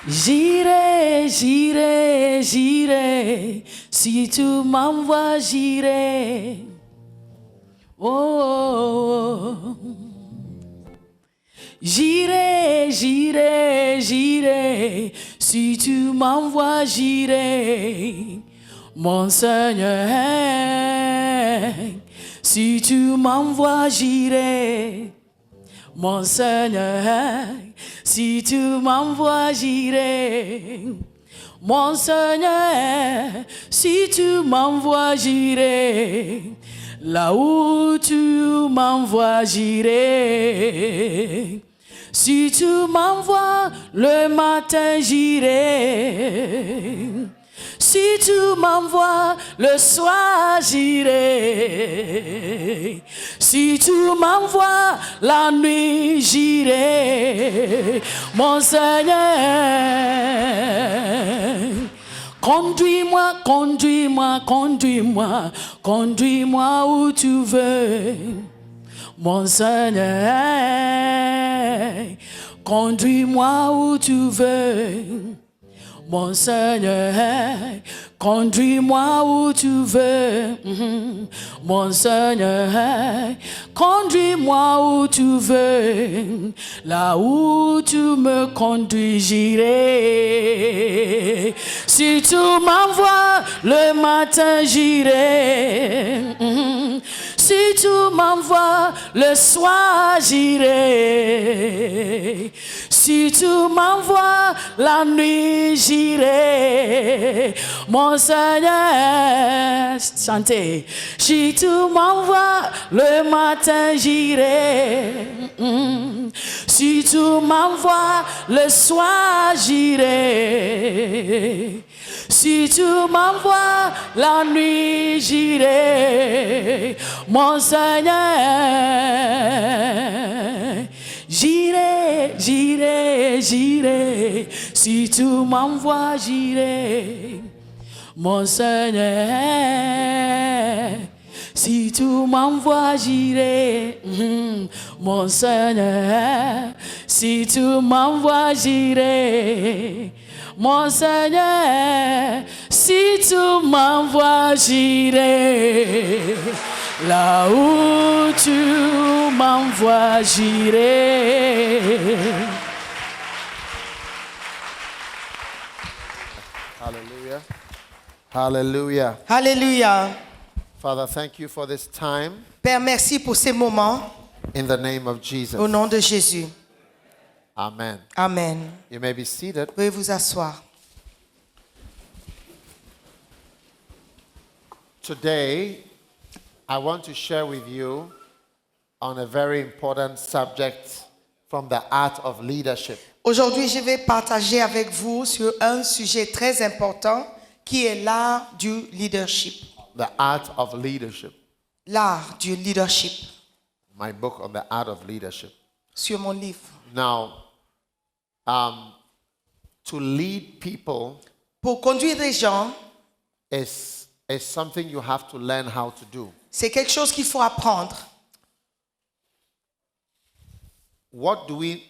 J'irai, j'irai, j'irai, si tu m'envoies, j'irai. Oh, oh, oh. J'irai, j'irai, j'irai, si tu m'envoies, j'irai. Mon Seigneur, si tu m'envoies, j'irai. Mon Seigneur, si tu m'envoies, j'irai. Mon Seigneur, si tu m'envoies, j'irai. Là où tu m'envoies, j'irai. Si tu m'envoies le matin, j'irai. Si tu m'envoies le soir, j'irai. Si tu m'envoies la nuit, j'irai. Mon Seigneur, conduis-moi, conduis-moi, conduis-moi, conduis-moi où tu veux. Mon Seigneur, conduis-moi où tu veux. Mon Seigneur, conduis-moi où tu veux. Mon Seigneur, conduis-moi où tu veux. Là où tu me conduis, j'irai. Si tu m'envoies le matin, j'irai. Si tu m'envoies le soir, j'irai. Si tu m'envoies la nuit, j'irai. Mon Seigneur, chantez. Si tu m'envoies le matin, j'irai. Si tu m'envoies le soir, j'irai. Si tu m'envoies la nuit, j'irai. Mon Seigneur, j'irai, j'irai, j'irai. Si tu m'envoies, j'irai. Mon Seigneur, si tu m'envoies, j'irai. Mon Seigneur, si tu m'envoies, j'irai. Mon Seigneur, si tu m'envoies, j'irai. Là où tu m'envoies, j'irai. Hallelujah. Hallelujah. Alléluia. Father, thank you for this time Père, merci pour ces moments. in the name of Jesus. Au nom de Jésus. Amen. Amen. You may be seated. Veuillez vous asseoir. Today, I want to share with you on a very important subject from the art of leadership. Aujourd'hui, je vais partager avec vous sur un sujet très important qui est l'art du leadership. The art of leadership. L'art du leadership. My book on the art of leadership. Sur mon livre. Now, to lead people Pour conduire des gens, is something you have to learn how to do. c'est quelque chose qu'il faut apprendre. What do we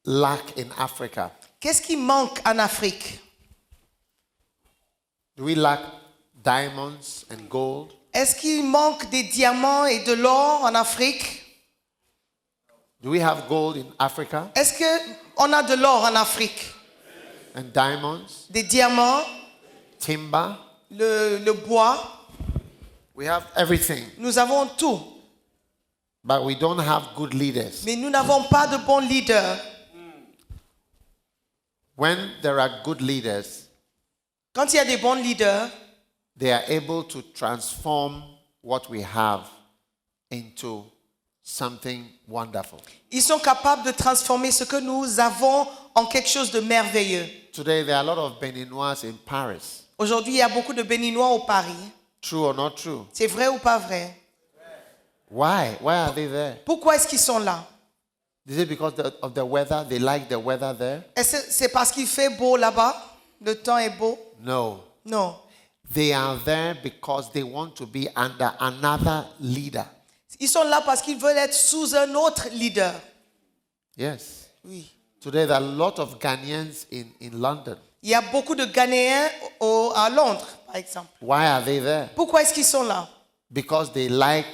lack in Africa? Qu'est-ce qui manque en Afrique? Do we lack diamonds and gold? Est-ce qu'il manque des diamants et de l'or en Afrique? Do we have gold in Africa Est-ce qu'on a de l'or en Afrique? and diamonds, Des diamants, timber? le bois? We have everything, Nous avons tout. but we don't have good leaders. Mais nous n'avons pas de bons leaders. When there are good leaders, Quand il y a des bons leaders, they are able to transform what we have into something wonderful. ils sont capables de transformer ce que nous avons en quelque chose de merveilleux. Today, there are a lot of Beninois in Paris. Aujourd'hui, il y a beaucoup de Béninois au Paris. True or not true? C'est vrai ou pas vrai? Why? Why are they there? Pourquoi est-ce qu'ils sont là? Is it because of the weather? They like the weather there? Est-ce que c'est parce qu'il fait beau là-bas? Le temps est beau? No. Non. They are there because they want to be under another leader. Ils sont là parce qu'ils veulent être sous un autre leader. Yes. Oui. Today, there are a lot of Ghanaians in London. Il y a beaucoup de Ghanéens à Londres, par exemple. Why are they there? Pourquoi est-ce qu'ils sont là? Because they like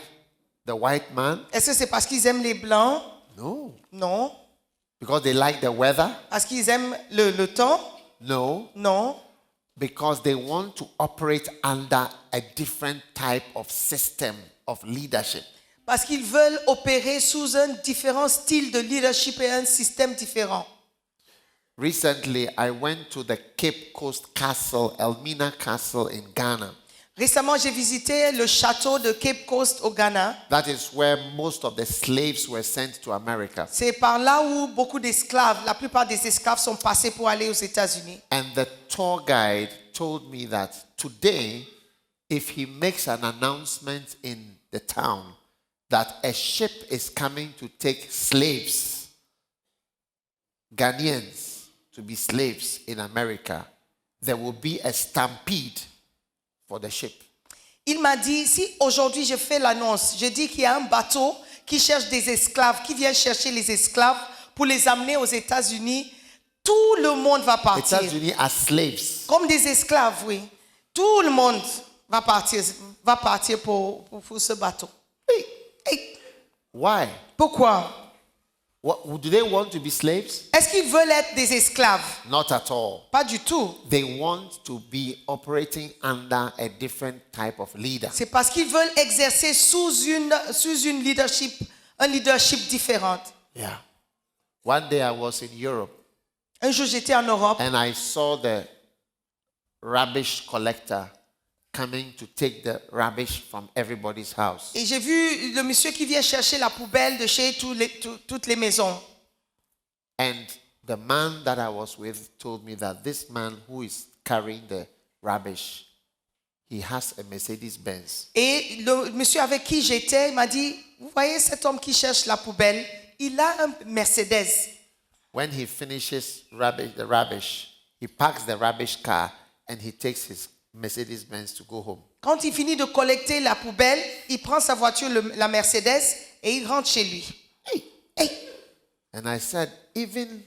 the white man? Est-ce que c'est parce qu'ils aiment les Blancs? No. Non. Because they like the weather? Parce qu'ils aiment le temps? No. Non. Because they want to operate under a different type of system of leadership. Parce qu'ils veulent opérer sous un différent style de leadership et un système différent. Recently, I went to the Cape Coast Castle, Elmina Castle in Ghana. Récemment, j'ai visité le château de Cape Coast au Ghana. That is where most of the slaves were sent to America. C'est par là où beaucoup d'esclaves, la plupart des esclaves sont passés pour aller aux États-Unis. And the tour guide told me that today, if he makes an announcement in the town that a ship is coming to take slaves, Ghanaians, to be slaves in America, there will be a stampede for the ship. Il m'a dit, si aujourd'hui je fais l'annonce, je dis qu'il y a un bateau qui cherche des esclaves, qui vient chercher les esclaves pour les amener aux États-Unis, tout le monde va partir. États-Unis as slaves. Comme des esclaves, oui. Tout le monde va partir pour ce bateau. Hey, Why? pourquoi? Do they want to be slaves? Est-ce qu'ils veulent être des esclaves? Not at all. Pas du tout. They want to be operating under a different type of leader. C'est parce qu'ils veulent exercer sous un leadership différent. Yeah. One day I was in Europe Un jour, j'étais en Europe and I saw the rubbish collector coming to take the rubbish from everybody's house. et j'ai vu le monsieur qui vient chercher la poubelle de chez toutes les maisons. And the man that I was with told me that this man who is carrying the rubbish, he has a Mercedes-Benz. Et le monsieur avec qui j'étais m'a dit, vous voyez cet homme qui cherche la poubelle, il a un Mercedes. When he finishes the rubbish, he parks the rubbish car and he takes his Mercedes-Benz to go home. Quand il finit de collecter la poubelle, il prend sa voiture, la Mercedes, et il rentre chez lui. Hey. And I said, even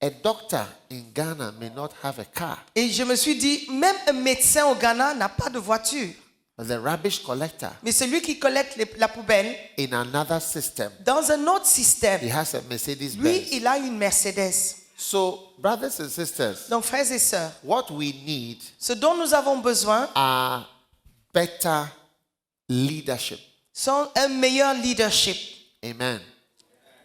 a doctor in Ghana may not have a car, Et je me suis dit, même un médecin au Ghana n'a pas de voiture. but the rubbish collector Mais celui qui collecte la poubelle, in another system, dans un autre he système, has a lui, Mercedes-Benz. il a une Mercedes. So, brothers and sisters, Donc, frères et sœurs, what we need ce dont nous avons besoin, are better leadership. sont un meilleur leadership. Amen.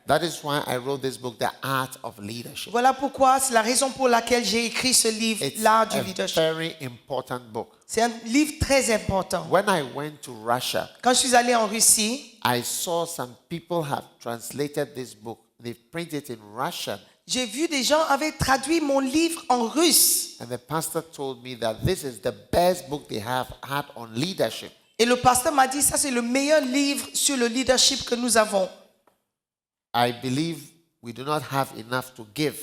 That is why I wrote this book, The Art of Leadership. Voilà pourquoi, c'est la raison pour laquelle j'ai écrit ce livre, It's L'art du a leadership. very important book. C'est un livre très important. When I went to Russia, Quand je suis allé en Russie, I saw some people have translated this book. They printed it in Russian. j'ai vu des gens avaient traduit mon livre en russe. And the pastor told me that this is the best book they have had on leadership. Et le pasteur m'a dit, ça c'est le meilleur livre sur le leadership que nous avons. I believe we do not have enough to give.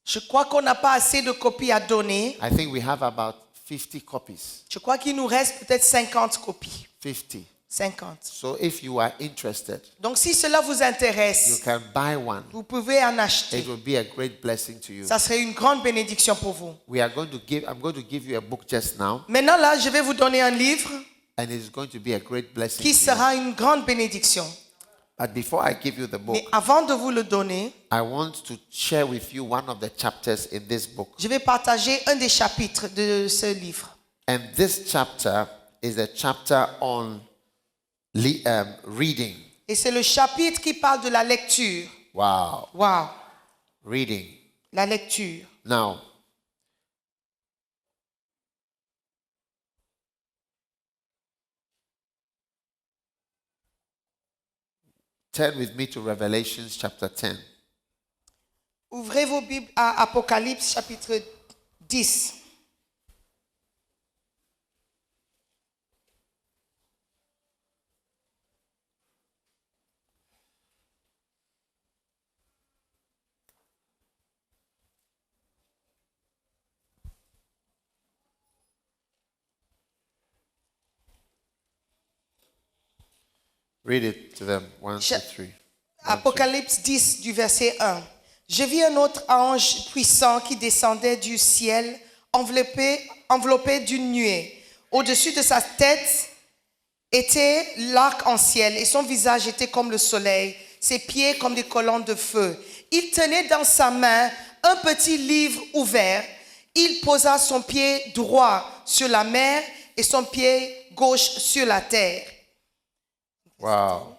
Je crois qu'on n'a pas assez de copies à donner. I think we have about 50 copies. Je crois qu'il nous reste peut-être 50 copies. 50. 50. So if you are interested, Donc si cela vous you intéresse, can buy one. vous pouvez en acheter. It will be a great blessing to you. Ça serait une grande bénédiction pour vous. I'm going to give you a book just now, Maintenant là, je vais vous donner un livre and it's going to be a great blessing qui to you. sera une grande bénédiction. But before I give you the book, Mais avant de vous le donner, I want to share with you one of the chapters in this book. je vais partager un des chapitres de ce livre. And this chapter is a chapter on reading. Et c'est le chapitre qui parle de la lecture. Wow. Wow, Reading. la lecture. Now, turn with me to Revelations chapter 10. Ouvrez vos Bibles à Apocalypse chapitre 10. Read it to them. 1, 2, 3. Apocalypse 10 du verset 1. Je vis un autre ange puissant qui descendait du ciel, enveloppé d'une nuée. Au-dessus de sa tête était l'arc-en-ciel et son visage était comme le soleil, ses pieds comme des colonnes de feu. Il tenait dans sa main un petit livre ouvert. Il posa son pied droit sur la mer et son pied gauche sur la terre. Wow.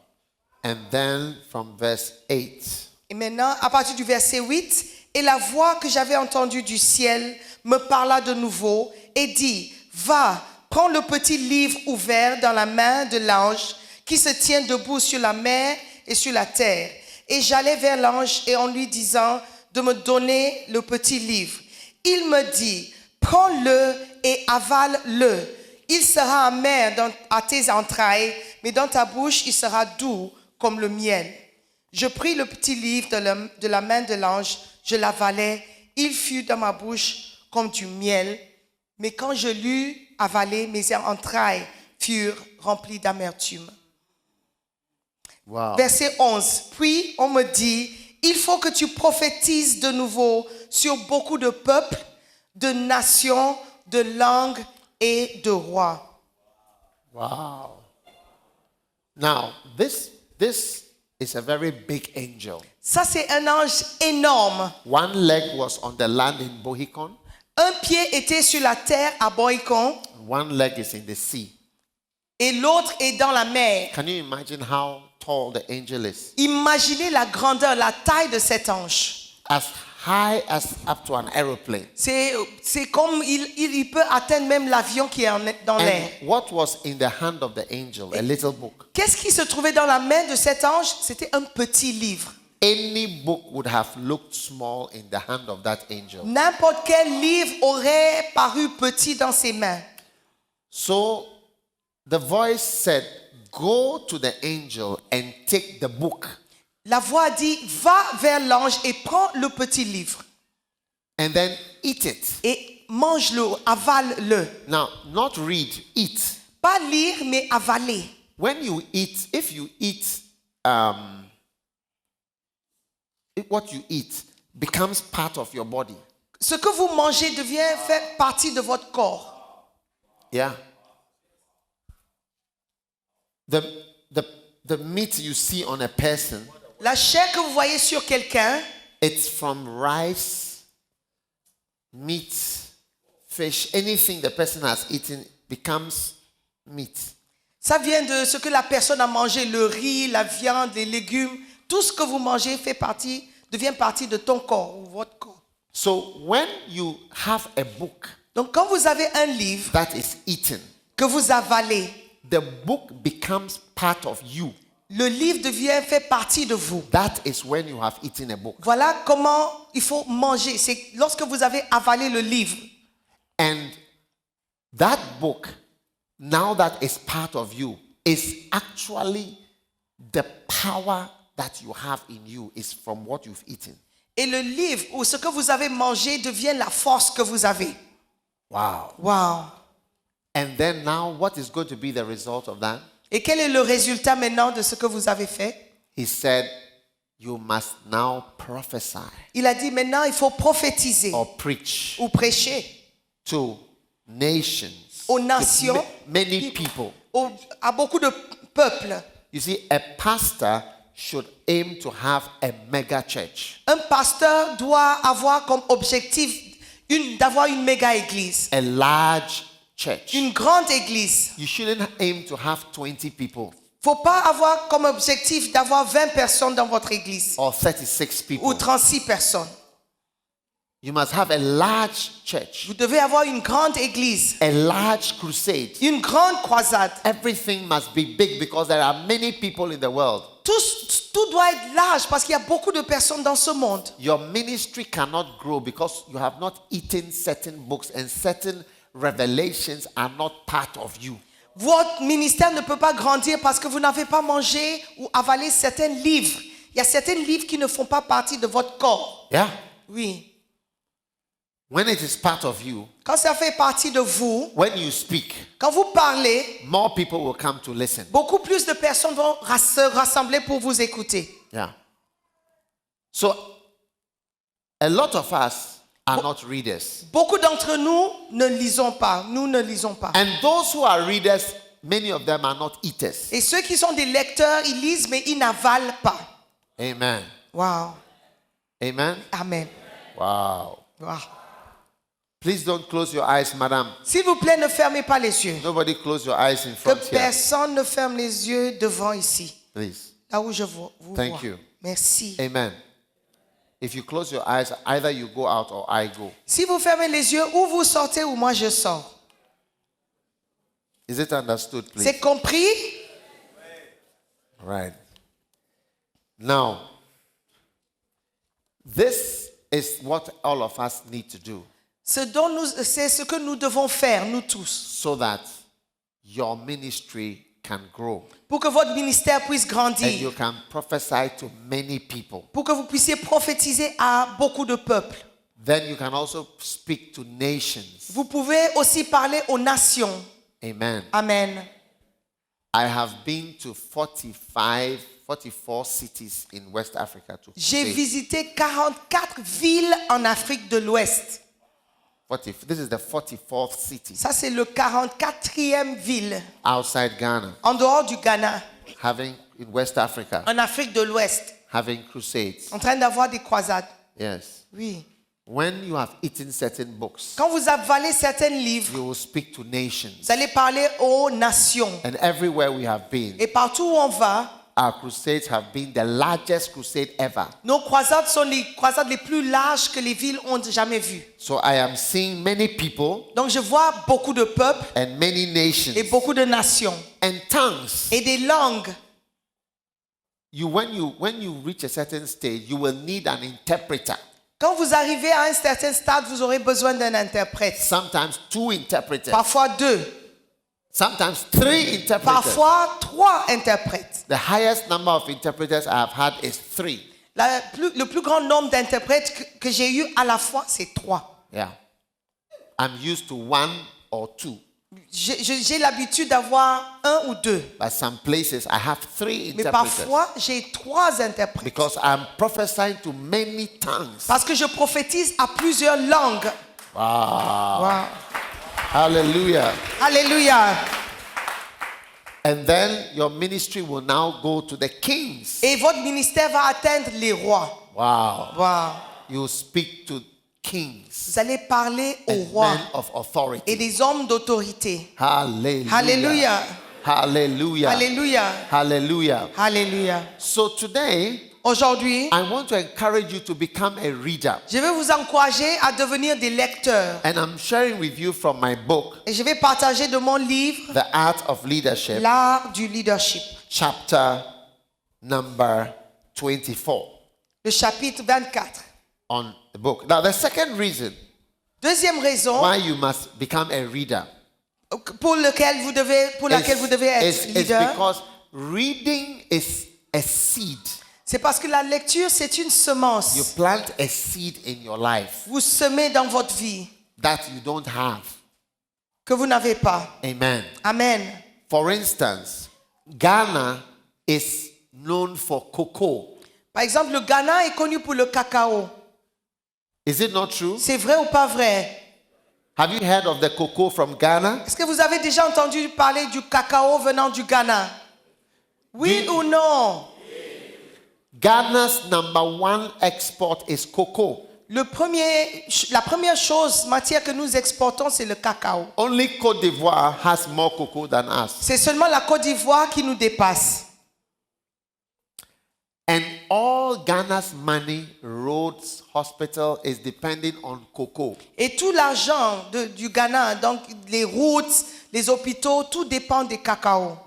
And then from verse 8. Et maintenant, à partir du verset 8, et la voix que j'avais entendue du ciel me parla de nouveau et dit, va, prends le petit livre ouvert dans la main de l'ange qui se tient debout sur la mer et sur la terre. Et j'allai vers l'ange et en lui disant de me donner le petit livre. Il me dit, prends-le et avale-le. Il sera amer à tes entrailles, mais dans ta bouche, il sera doux comme le miel. Je pris le petit livre de la main de l'ange, je l'avalai, il fut dans ma bouche comme du miel, mais quand je l'eus avalé, mes entrailles furent remplies d'amertume. Wow. Verset 11. Puis on me dit, il faut que tu prophétises de nouveau sur beaucoup de peuples, de nations, de langues et de rois. Wow. Now, this is a very big angel. Ça, c'est un ange énorme. One leg was on the land in Bohicon, Un pied était sur la terre à Bohicon one leg is in the sea. et l'autre est dans la mer. Can you imagine how tall the angel is? Imaginez la grandeur, la taille de cet ange. As high as up to an aeroplane. C'est comme il peut atteindre même l'avion qui est dans l'air. And what was in the hand of the angel? A little book. Qu'est-ce qui se trouvait dans la main de cet ange? C'était un petit livre. Any book would have looked small in the hand of that angel. N'importe quel livre aurait paru petit dans ses mains. So the voice said, go to the angel and take the book. La voix dit, va vers l'ange et prends le petit livre. And then eat it. Et mange-le, avale-le. Now, not read, eat. Pas lire, mais avaler. When you eat, if you eat, what you eat becomes part of your body. Ce que vous mangez fait partie de votre corps. Yeah. The meat you see on a person, La chair que vous voyez sur quelqu'un, it's from rice, meat, fish, anything the person has eaten becomes meat. ça vient de ce que la personne a mangé, le riz, la viande, les légumes. Tout ce que vous mangez devient partie de ton corps ou votre corps. So when you have a book Donc quand vous avez un livre that is eaten, que vous avalez, the book becomes part of you. le livre fait partie de vous. That is when you have eaten a book. Voilà comment il faut manger. C'est lorsque vous avez avalé le livre. And that book, now that is part of you, is actually the power that you have in you is from what you've eaten. Et le livre ou ce que vous avez mangé devient la force que vous avez. Wow. Wow. And then now, what is going to be the result of that? Et quel est le résultat maintenant de ce que vous avez fait? He said, you must now prophesy Il a dit maintenant il faut prophétiser or preach ou prêcher to nations, aux to nations, many people. à beaucoup de peuples. You see, a pastor should aim to have a mega church, Un pasteur doit avoir comme objectif d'avoir une méga église, a large church. une grande église. You shouldn't aim to have 20 people Faut pas avoir comme objectif d'avoir 20 personnes dans votre église or 36 ou people. 36 personnes. You must have a large church, Vous devez avoir une grande église, a large crusade. une grande croisade. Everything must be big because there are many people in the world. Tout doit être large parce qu'il y a beaucoup de personnes dans ce monde. Your ministry cannot grow because you have not eaten certain books and certain revelations are not part of you. Votre ministère ne peut pas grandir parce que vous n'avez pas mangé ou avalé certains livres. Il y a certains livres qui ne font pas partie de votre corps. Yeah. Oui. When it is part of you, Quand ça fait partie de vous, when you speak, quand vous parlez, more people will come to listen. beaucoup plus de personnes vont se rassembler pour vous écouter. Yeah. So A lot of us are not readers. Beaucoup d'entre nous ne lisons pas. Nous ne lisons pas. And those who are readers, many of them are not eaters. Et ceux qui sont des lecteurs, ils lisent, mais ils n'avalent pas. Amen. Wow. Amen. Amen. Wow. Wow. Please don't close your eyes, madam. S'il vous plaît, ne fermez pas les yeux. Nobody close your eyes in Que front here. personne ne ferme les yeux devant ici. Please. Là où je vous Thank vois. you. Merci. Amen. If you close your eyes, either you go out or I go. Si vous fermez les yeux, ou vous sortez ou moi je sors. Is it understood, please? C'est compris? Right. Now, this is what all of us need to do C'est ce que nous devons faire, nous tous, so that your ministry can grow pour que votre ministère puisse and you grandir, can prophesy to many people. pour que vous puissiez prophétiser à beaucoup de peuples. Then you can also speak to nations. Vous pouvez aussi parler aux nations. Amen. Amen. I have been to 44 cities in West Africa. J'ai visité 44 villes en Afrique de l'Ouest. This is the 44th city Ça, c'est le 44e ville outside Ghana, en dehors du Ghana, having in West Africa, en Afrique de l'Ouest, having crusades. en train d'avoir des croisades. Yes. Oui. When you have eaten certain books, Quand vous avalez certains livres, you will speak to nations. vous allez parler aux nations. And everywhere we have been, Et partout où on va, our crusades have been the largest crusade ever. nos croisades sont les croisades les plus larges que les villes ont jamais vues. So I am seeing many people Donc je vois beaucoup de peuples and many nations et beaucoup de nations and tongues. et des langues. When you reach a certain stage, you will need an interpreter. Quand vous arrivez à un certain stade, vous aurez besoin d'un interprète. Sometimes 2 interpreters. Parfois 2. Sometimes 3 interpreters. Parfois 3 interprètes. The highest number of interpreters I have had is 3. Le plus grand nombre d'interprètes que j'ai eu à la fois, c'est 3. Yeah. I'm used to 1 or 2. J'ai l'habitude d'avoir 1 ou 2. But some places I have 3 Mais interpreters. parfois, j'ai 3 interprètes. Because I'm prophesying to many tongues. Parce que je prophétise à plusieurs langues. Wow. Wow. Hallelujah. Alléluia. And then your ministry will now go to the kings. Et votre ministère va atteindre les rois. Wow. Wow. You speak to kings Vous allez parler aux and rois men of authority. et des hommes d'autorité. Hallelujah. Alléluia. Hallelujah. Alléluia. Hallelujah. Alléluia. So today, Aujourd'hui, I want to encourage you to become a reader. je vais vous encourager à devenir des lecteurs. And I'm sharing with you from my book, Et je vais partager de mon livre, The Art of Leadership, L'art du leadership, chapter number 24 le chapitre 24. on the book. Now, the second reason Deuxième raison why you must become a reader pour laquelle vous devez être is leader, because reading is a seed. c'est parce que la lecture, c'est une You semence. plant a seed in your life Vous semez dans votre vie that you don't have. que vous n'avez pas. Amen. Amen. For instance, Ghana is known for cocoa. Par exemple, le Ghana est connu pour le cacao. Is it not true? C'est vrai ou pas vrai? Have you heard of the cocoa from Ghana? Est-ce que vous avez déjà entendu parler du cacao venant du Ghana? Oui ou non? Ghana's number 1 export is cocoa. La première chose, matière que nous exportons, c'est le cacao. Only Côte d'Ivoire has more cocoa than us. C'est seulement la Côte d'Ivoire qui nous dépasse. And all Ghana's money, roads, hospital is depending on cocoa. Et tout l'argent du Ghana, donc les routes, les hôpitaux, tout dépend des cacao.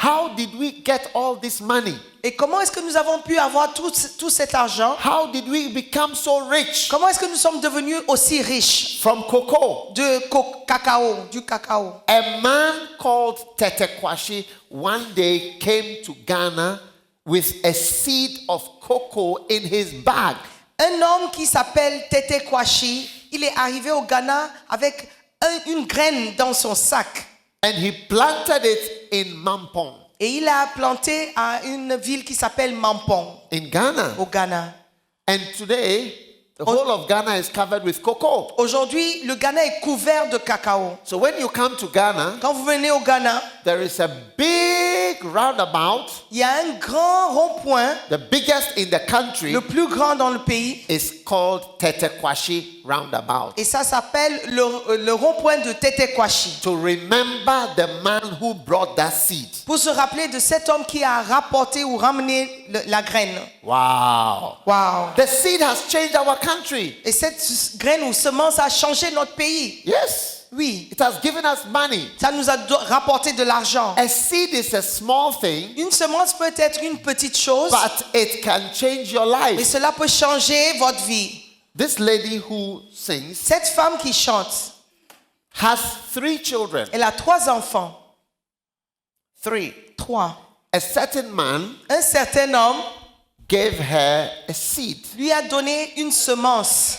How did we get all this money? Et comment est-ce que nous avons pu avoir tout cet argent? How did we become so rich? Comment est-ce que nous sommes devenus aussi riches? From cocoa. Du cacao. A man called Tete Kwashi one day came to Ghana with a seed of cocoa in his bag. Un homme qui s'appelle Tete Kwashi, il est arrivé au Ghana avec une graine dans son sac. And he planted it in Mampong. Et il a planté à une ville qui s'appelle Mampong, In Ghana. au Ghana. And today, The whole of Ghana is covered with cocoa. Aujourd'hui, le Ghana est couvert de cacao. So when you come to Ghana, Quand vous venez au Ghana, there is a big roundabout. il y a un grand rond-point, The biggest in the country le plus grand dans le pays, is called Tetekwashi Roundabout. et ça s'appelle le rond-point de Tetekwashi. To remember the man who brought that seed. Pour se rappeler de cet homme qui a rapporté ou ramené la graine. Wow. Wow. The seed has changed our country. Et cette graine ou semence a changé notre pays. Yes. Oui. It has given us money. Ça nous a rapporté de l'argent. A seed is a small thing, Une semence peut être une petite chose, but it can change your mais life. cela peut changer votre vie. This lady who sings Cette femme qui chante, has 3 children. elle a 3 enfants. 3. 3. A certain man Un certain homme gave her a seed. lui a donné une semence.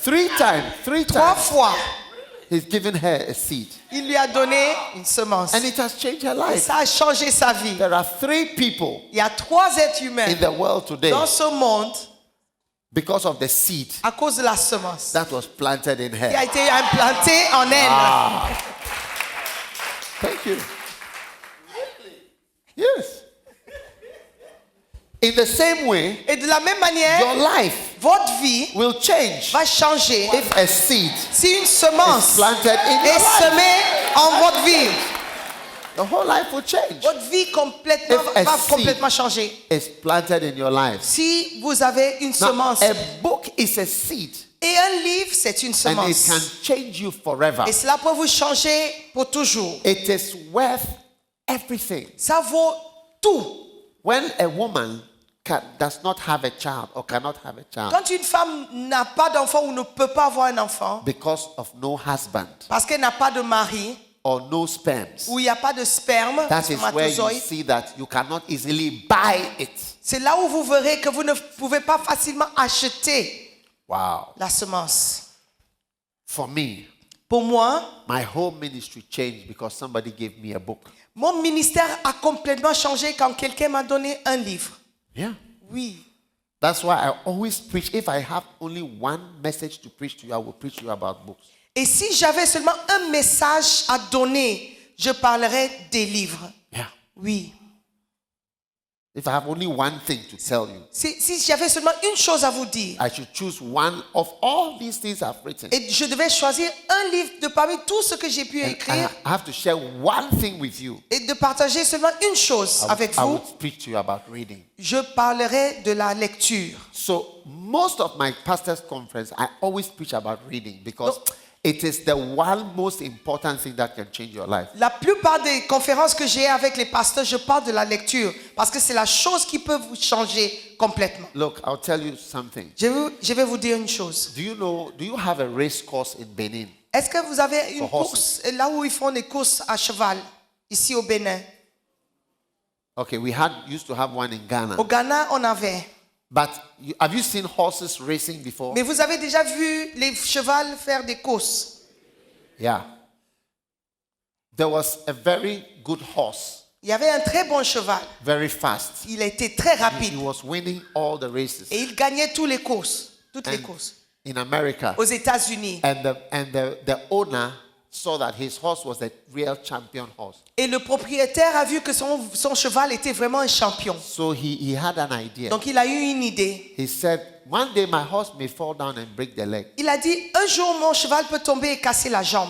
3 times. 3 3 times. fois, He's given her a seed. il lui a donné une semence. And it has changed her Et life. ça a changé sa vie. There are 3 people Il y a 3 êtres humains in the world today dans ce monde because of the seed à cause de la semence that was planted in qui her. a été implantée en elle. Thank you. Yes. In the same way, Et de la même manière, your life votre vie will change va changer if a seed si une semence is planted in est your life. semée en votre vie. The whole life will change. Votre vie complètement If a va seed complètement changer. is planted in your life. Si vous avez une Now, semence a book is a seed, et un livre, c'est une and it semence. can change you forever. Et cela peut vous changer pour toujours. It is worth everything. Ça vaut tout. When a woman does not have a child or cannot have a child Quand une femme n'a pas d'enfant ou ne peut pas avoir un enfant because of no husband parce qu'elle n'a pas de mari or no sperms, ou il n'y a pas de sperme, that is where you spermatozoïde, see that you cannot easily buy it. c'est là où vous verrez que vous ne pouvez pas facilement acheter Wow. la semence. For me, Pour moi, my whole ministry changed because somebody gave me a book. mon ministère a complètement changé quand quelqu'un m'a donné un livre. Yeah. Oui. That's why I always preach. If I have only one message to preach to you, I will preach to you about books. Et si j'avais seulement un message à donner, je parlerais des livres. Yeah. Oui. If I have only one thing to tell you, Si j'avais seulement une chose à vous dire, I should choose one of all these things I've written. et je devais choisir un livre de parmi tout ce que j'ai pu And écrire, I have to share one thing with you. et de partager seulement une chose avec I vous, would speak to you about reading. je parlerai de la lecture. So most of my pastors' conference, I always preach about reading because it is the one most important thing that can change your life. La plupart des conférences que j'ai avec les pasteurs, je parle de la lecture parce que c'est la chose qui peut vous changer complètement. Look, I'll tell you something. Je vais vous dire une chose. Do you have a race course in Benin? Est-ce que vous avez une For horses. course là où ils font des courses à cheval, ici au Bénin? Okay, we used to have one in Ghana. Au Ghana, on avait. But have you seen horses racing before? Mais vous avez déjà vu les chevals faire des courses? Yeah. There was a very good horse, Il y avait un très bon cheval. very fast. Il était très He rapide. was winning all the races Et il gagnait toutes les courses. Toutes les And courses. in America. Aux États-Unis. And the owner saw that his horse was a real champion horse. Et le propriétaire a vu que son cheval était vraiment un champion. So he had an idea. Donc il a eu une idée. He said, one day my horse may fall down and break the leg. Il a dit, un jour mon cheval peut tomber et casser la jambe.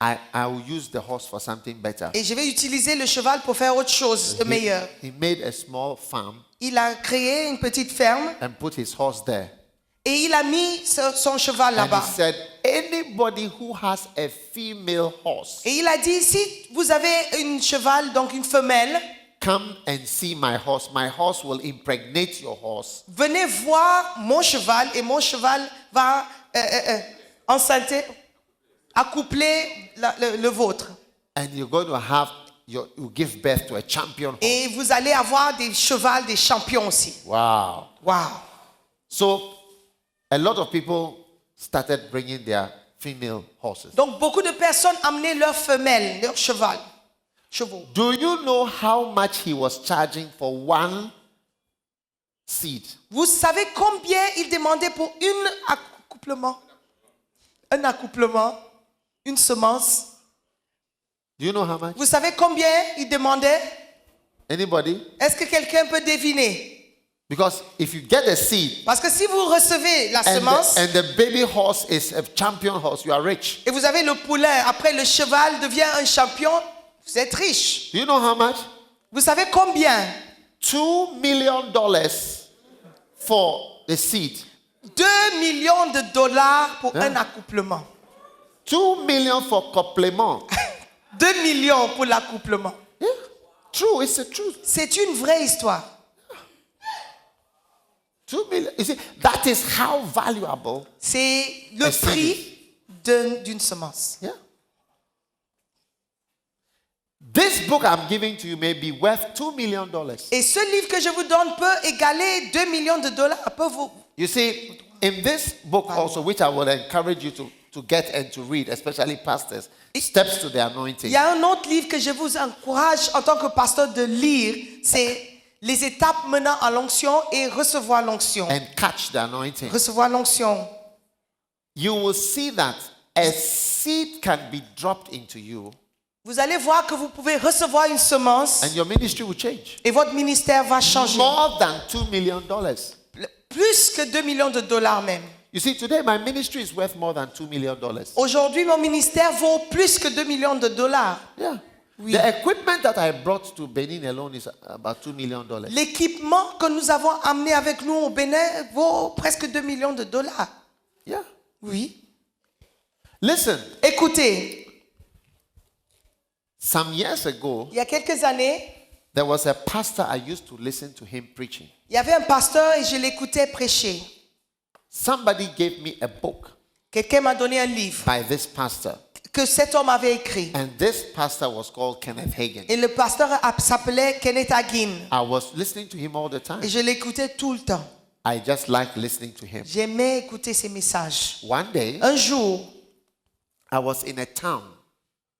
I will use the horse for something better. Et je vais utiliser le cheval pour faire autre chose de meilleur. He made a small farm Il a créé une petite ferme and put his horse there. et il a mis son cheval And he là-bas. said, anybody who has a female horse, Et il a dit, si vous avez une cheval, donc une femelle, come and see my horse. My horse will impregnate your horse. venez voir mon cheval et mon cheval va enceinter, accoupler le vôtre. And you're going to have, you give birth to a champion horse. Et vous allez avoir des chevals, des champions aussi. Wow. Wow. So a lot of people started bringing their female horses. Donc beaucoup de personnes amenaient leurs femelles, leurs chevaux. Do you know how much he was charging for one seed? Vous savez combien il demandait pour un accouplement, une semence? Do you know how much? Vous savez combien il demandait? Anybody? Est-ce que quelqu'un peut deviner? Because if you get a seed Parce que si vous recevez la semence and the baby horse is a champion horse, you are rich. et vous avez le poulain, après le cheval devient un champion, vous êtes riche. Do you know how much? Vous savez combien? $2 million for the seed. 2 millions de dollars pour un accouplement. 2 million for complement. 2 millions pour l'accouplement. Yeah. True, it's the truth. C'est une vraie histoire. 2 million. You see, that is how valuable. C'est le A seed prix d'une semence. Yeah. This book I'm giving to you may be worth $2 million. Et ce livre que je vous donne peut égaler 2 millions de dollars. Peut vous... You see, in this book also, which I would encourage you to get and to read, especially pastors, Steps to the Anointing. Il y a un autre livre que je vous encourage en tant que pasteur de lire, c'est les étapes menant à l'onction et recevoir l'onction. And catch the anointing. Recevoir l'onction. You will see that a seed can be dropped into you Vous allez voir que vous pouvez recevoir une semence and your ministry will change. et votre ministère va changer. More than $2 million. Plus que 2 millions de dollars même. You see, today my ministry is worth more than $2 million. Aujourd'hui, mon ministère vaut plus que 2 millions de dollars. Yeah. Oui. The equipment that I brought to Benin alone is about $2 million. L'équipement que nous avons amené avec nous au Bénin vaut presque 2 millions de dollars. Yeah. Oui. Listen, Écoutez, some years ago, il y a quelques années, there was a pastor I used to listen to him preaching. il y avait un pasteur et je l'écoutais prêcher. Somebody gave me a book Quelqu'un m'a donné un livre by this pastor. que cet homme avait écrit. And this pastor was called Kenneth Hagin. Et le pasteur s'appelait Kenneth Hagin. I was listening to him all the time. Et je l'écoutais tout le temps. I just liked listening to him. J'aimais écouter ses messages. One day, Un jour, I was in a town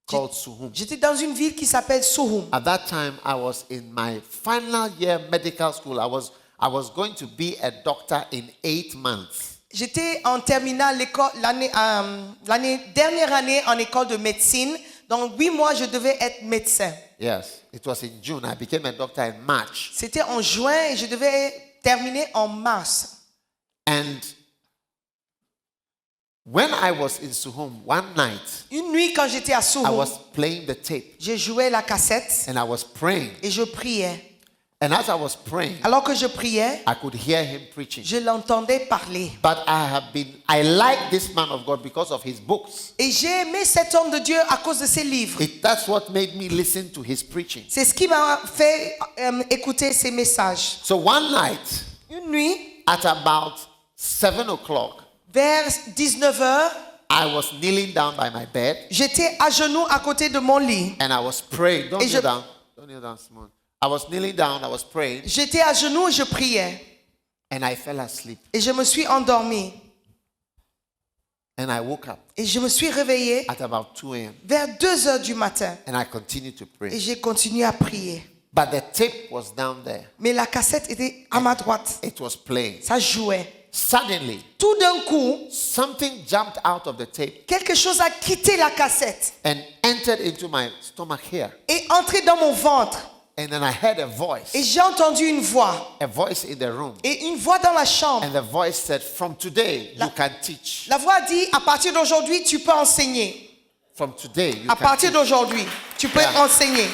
called Suhum. j'étais dans une ville qui s'appelle Suhum. At that time, I was in my final year medical school. I was going to be a doctor in 8 months. J'étais en terminale dernière année en école de médecine. Dans 8 mois, je devais être médecin. Yes, it was in June. I became a doctor in March. C'était en juin et je devais terminer en mars. And when I was in Suhum one night, Une nuit, quand j'étais à I Suhum, was playing the tape je jouais la cassette and I was praying. et je priais. And as I was praying, Alors que je priais, I could hear him preaching. je l'entendais parler. But I like this man of God because of his books. Et j'ai aimé cet homme de Dieu à cause de ses livres. That's what made me listen to his preaching. C'est ce qui m'a fait écouter ses messages. So one night, Une nuit, at about 7 o'clock, vers 19h, I was kneeling down by my bed j'étais à genoux à côté de mon lit. and I was praying. Don't Et kneel down. Don't kneel down, Simone. I was kneeling down, I was praying, J'étais à genoux et je priais. and I fell asleep. Et je me suis endormi. And I woke up Et je me suis réveillé at about 2 a.m. vers 2h du matin. and I continued to Et pray. j'ai continué à prier. But the tape was down there. Mais la cassette était à ma droite. It was playing. Ça jouait. Suddenly, Tout d'un coup, something jumped out of the tape quelque chose a quitté la cassette and entered into my stomach here. et entré dans mon ventre. And then I heard a Et voice j'ai entendu une voix. in the room. Et une voix dans la chambre. And the voice said, "From today, you can teach. La voix dit, à partir d'aujourd'hui, tu peux enseigner. From today, you À can partir teach." d'aujourd'hui, tu peux Yeah. enseigner.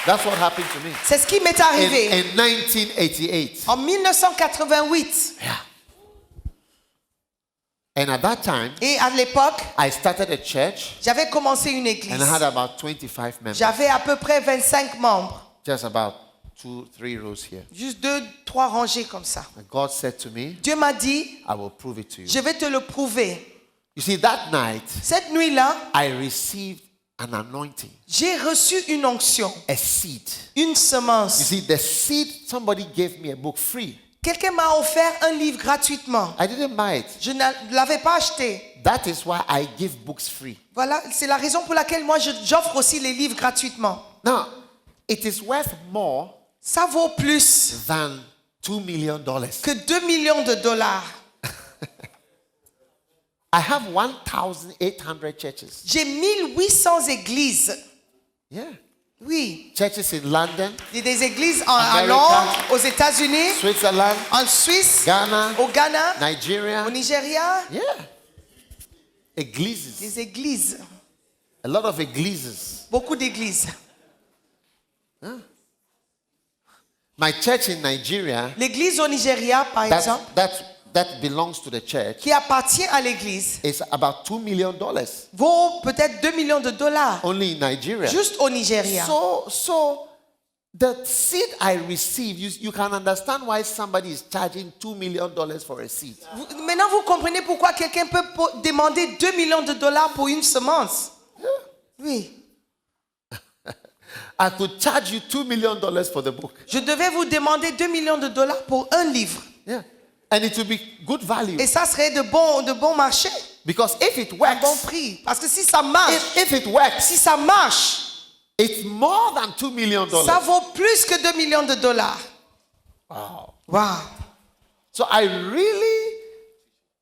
That's what happened to me. C'est ce qui m'est arrivé In 1988. en 1988. Yeah. And at that time, Et à l'époque, I started a church j'avais commencé une and église. I had about 25 members. J'avais à peu près 25 membres. Just about 2-3 rows here. Juste 2-3 rangées comme ça. And God said to me, Dieu m'a dit, I will prove it to you. je vais te le prouver. You see, that night, Cette nuit-là, I received an anointing, j'ai reçu une onction, a seed. une You semence. see, the seed, somebody gave me a book free. Quelqu'un m'a offert un livre gratuitement. I didn't buy it. Je ne l'avais pas acheté. That is why I give books free. Voilà, c'est la raison pour laquelle moi j'offre aussi les livres gratuitement. Now, it is worth more Ça vaut plus than $2 million. que 2 millions de dollars. I have 1,800 churches. J'ai 1800 églises. Yeah. Oui. Churches in London, Il y a des églises à America, Londres, aux États-Unis, Switzerland, en Suisse, Ghana, au Ghana, Nigeria. au Nigeria. Yeah. Eglises. Des églises. A lot of eglises. Beaucoup d'églises. My church in Nigeria, L'église au Nigeria, par exemple, that belongs to the church, qui appartient à l'église, is about $2 million. vaut peut-être 2 millions de dollars. Only in Nigeria. Juste au Nigeria. So the seed I receive, you can understand why somebody is charging $2 million for a seed. Maintenant, vous comprenez pourquoi quelqu'un peut demander 2 millions de dollars pour une semence. Oui. I could charge you $2 million for the book. Je devais vous demander 2 millions de dollars pour un livre. Yeah. And it will be good value. Et ça serait de bon marché. Because if it À works, bon prix. Parce que si ça marche, if it works, si ça marche, it's more than $2 million. ça vaut plus que 2 millions de dollars. Wow. Wow. So I really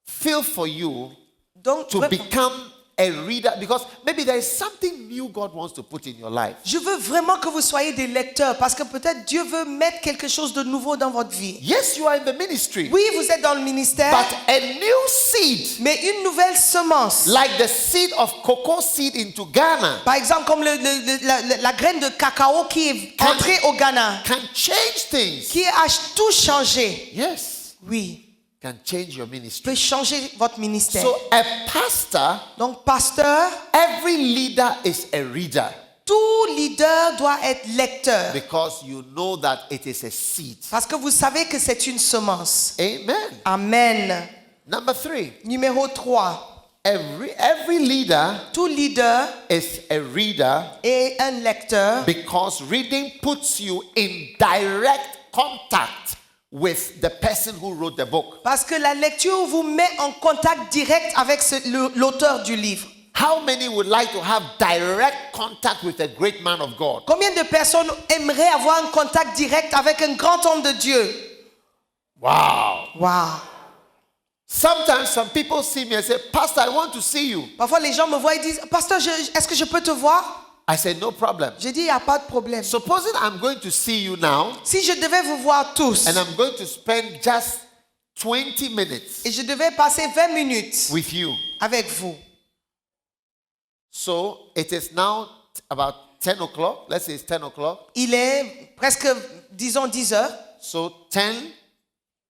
feel for you Donc, to become a reader, because maybe there is something new God wants to put in your life. je veux vraiment que vous soyez des lecteurs parce que peut-être Dieu veut mettre quelque chose de nouveau dans votre vie. Yes, you are in the ministry, Oui, vous êtes dans le ministère, but a new seed, mais une nouvelle semence. like the seed of cocoa seed into Ghana, Par exemple, comme la graine de cacao qui est entrée au Ghana, can change things. qui a tout changé. Yes, Oui, can change your ministry. peut changer votre ministère. So a pastor, Donc, pasteur, every leader is a reader, tout leader doit être lecteur because you know that it is a seed. parce que vous savez que c'est une semence. Amen. Amen. Number 3, Numéro 3. every leader Tout leader is a reader est un lecteur because reading puts you in direct contact with the person who wrote the book. parce que la lecture vous met en contact direct avec l'auteur du livre. How many would like to have direct contact with a great man of God? Combien de personnes aimeraient avoir un contact direct avec un grand homme de Dieu? Wow. Wow. Sometimes some people see me and say, Pastor, I want to see you. Parfois les gens me voient et disent, Pasteur, est-ce que je peux te voir? I say, no problem. Je dis, il n'y a pas de problème. Supposing I'm going to see you now Si je devais vous voir tous and I'm going to spend just 20 minutes et je devais passer 20 minutes with you. avec vous. So it is now about 10 o'clock. Let's say it's 10 o'clock. Il est presque, disons, 10 heures. So 10,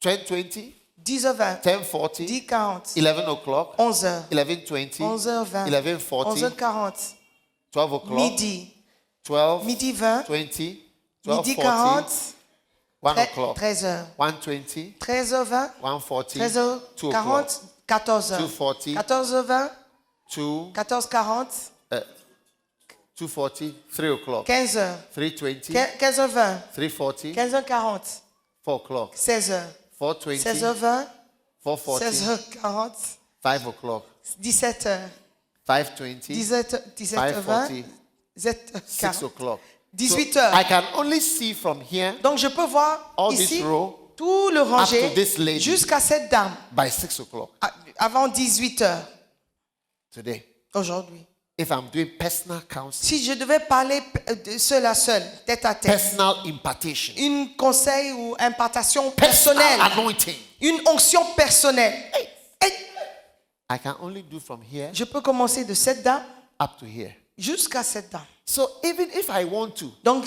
20, 10h20, 10:40, 10h40, 11 o'clock, 11h, 11:20, 11h20, 11:40, 11h40, 12 o'clock, midi, 12, midi 20, 20, midi 12:40, 40, 1 o'clock, 13h, 1:20, 13h20, 1:40, 2 o'clock, 13h40, 14h, 2:40, 14h20, 2, 14h40, 2:40, 3 o'clock, 15h, 3:20, 15h20, 3:40, 15h40, 4 o'clock, 16h, 4:20, 16h20, 4:40, 16h40, 5 o'clock, 17h, 5:20, 17h20, 6 17h40, o'clock. 18 So I heures. can only see from here Donc je peux voir all ici this row tout le up to rangé this lady jusqu'à cette dame by 6 o'clock avant 18 heures today. aujourd'hui. If I'm doing personal counseling, Si je devais parler de seul à seul, tête à tête, personal impartation, une conseil ou impartation personal personnelle, anointing, une onction personnelle, I can only do from here je peux commencer de cette dame up to here. jusqu'à cette dame. So even if I want to, Donc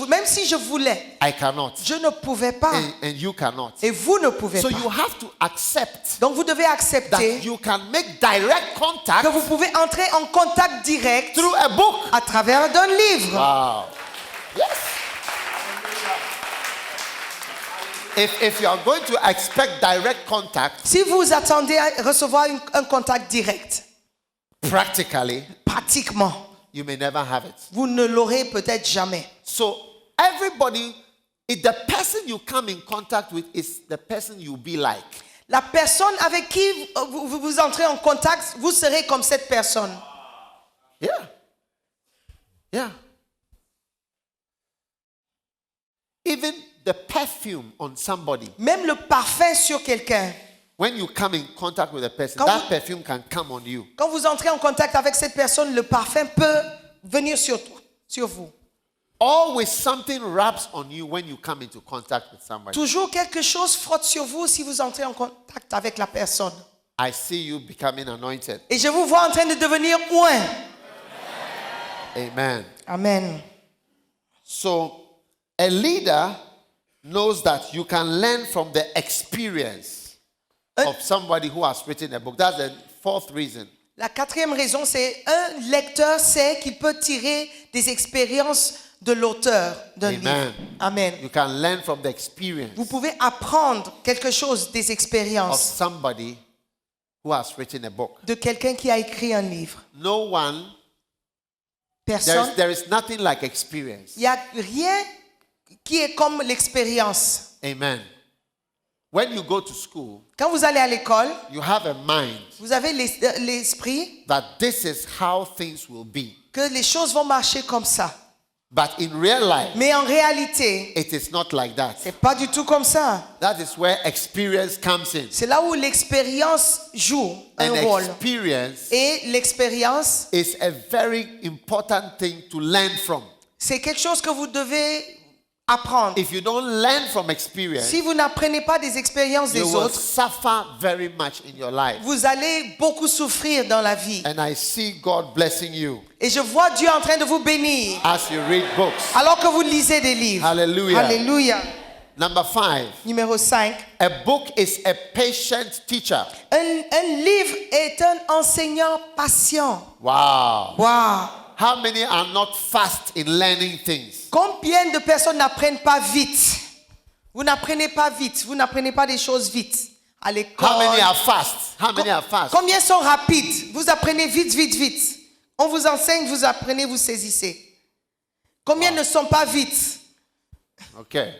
même si je voulais, I cannot. je ne pouvais pas And you cannot. et vous ne pouvez So pas. you have to accept Donc vous devez that accepter you can make direct contact que vous pouvez entrer en contact direct through a book. à travers d'un livre. Wow. Yes. If you are going to expect direct contact, Si vous attendez à recevoir un contact direct, practically, pratiquement, you may never have it. vous ne l'aurez peut-être jamais. So everybody, if the person you come in contact with is the person you'll be like. La personne avec qui vous entrez en contact, vous serez comme cette personne. Yeah. Yeah. Even the perfume on somebody, Même le parfum sur quelqu'un. when you come in contact with a person, Quand that vous- perfume can come on you. Quand vous entrez en contact avec cette personne, le parfum peut venir sur vous. Always something rubs on you when you come into contact with somebody. Toujours quelque chose frotte sur vous si vous entrez en contact avec la personne. I see you becoming anointed. Et je vous vois en train de devenir oint. Amen. Amen. So, a leader knows that you can learn from the experience of somebody who has written a book. That's the fourth reason. La quatrième raison, c'est un lecteur sait qu'il peut tirer des expériences de l'auteur d'un Amen. livre. Amen. You can learn from the experience Vous pouvez apprendre quelque chose des of expériences somebody who has written a book. de quelqu'un qui a écrit un livre. No one, Personne. there is nothing like experience. Il n'y a rien qui est comme l'expérience. Amen. When you go to school, Quand vous allez à l'école, you have a mind vous avez l'esprit that this is how things will be. que les choses vont marcher comme ça. But in real life, Mais en réalité, it is not like that. c'est pas du tout comme ça. That is where experience comes in. C'est là où l'expérience joue un And rôle. experience Et l'expérience, is a very important thing to learn from. c'est quelque chose que vous devez apprendre. If you don't learn from experience, Si vous n'apprenez pas des expériences des you will autres, suffer very much in your life. vous allez beaucoup souffrir dans la vie. And I see God blessing you Et je vois Dieu en train de vous bénir as you read books. alors que vous lisez des livres. Hallelujah. Alléluia. Number 5, Numéro 5. a book is a patient teacher. Un livre est un enseignant patient. Wow. Wow. How many are not fast in learning things? Combien de personnes n'apprennent pas vite? Vous n'apprenez pas vite. Vous n'apprenez pas des choses vite. À l'école. How many are fast? How many are fast? Combien sont rapides? Vous apprenez vite, vite, vite. On vous enseigne, vous apprenez, vous saisissez. Combien ne sont pas vite? Okay.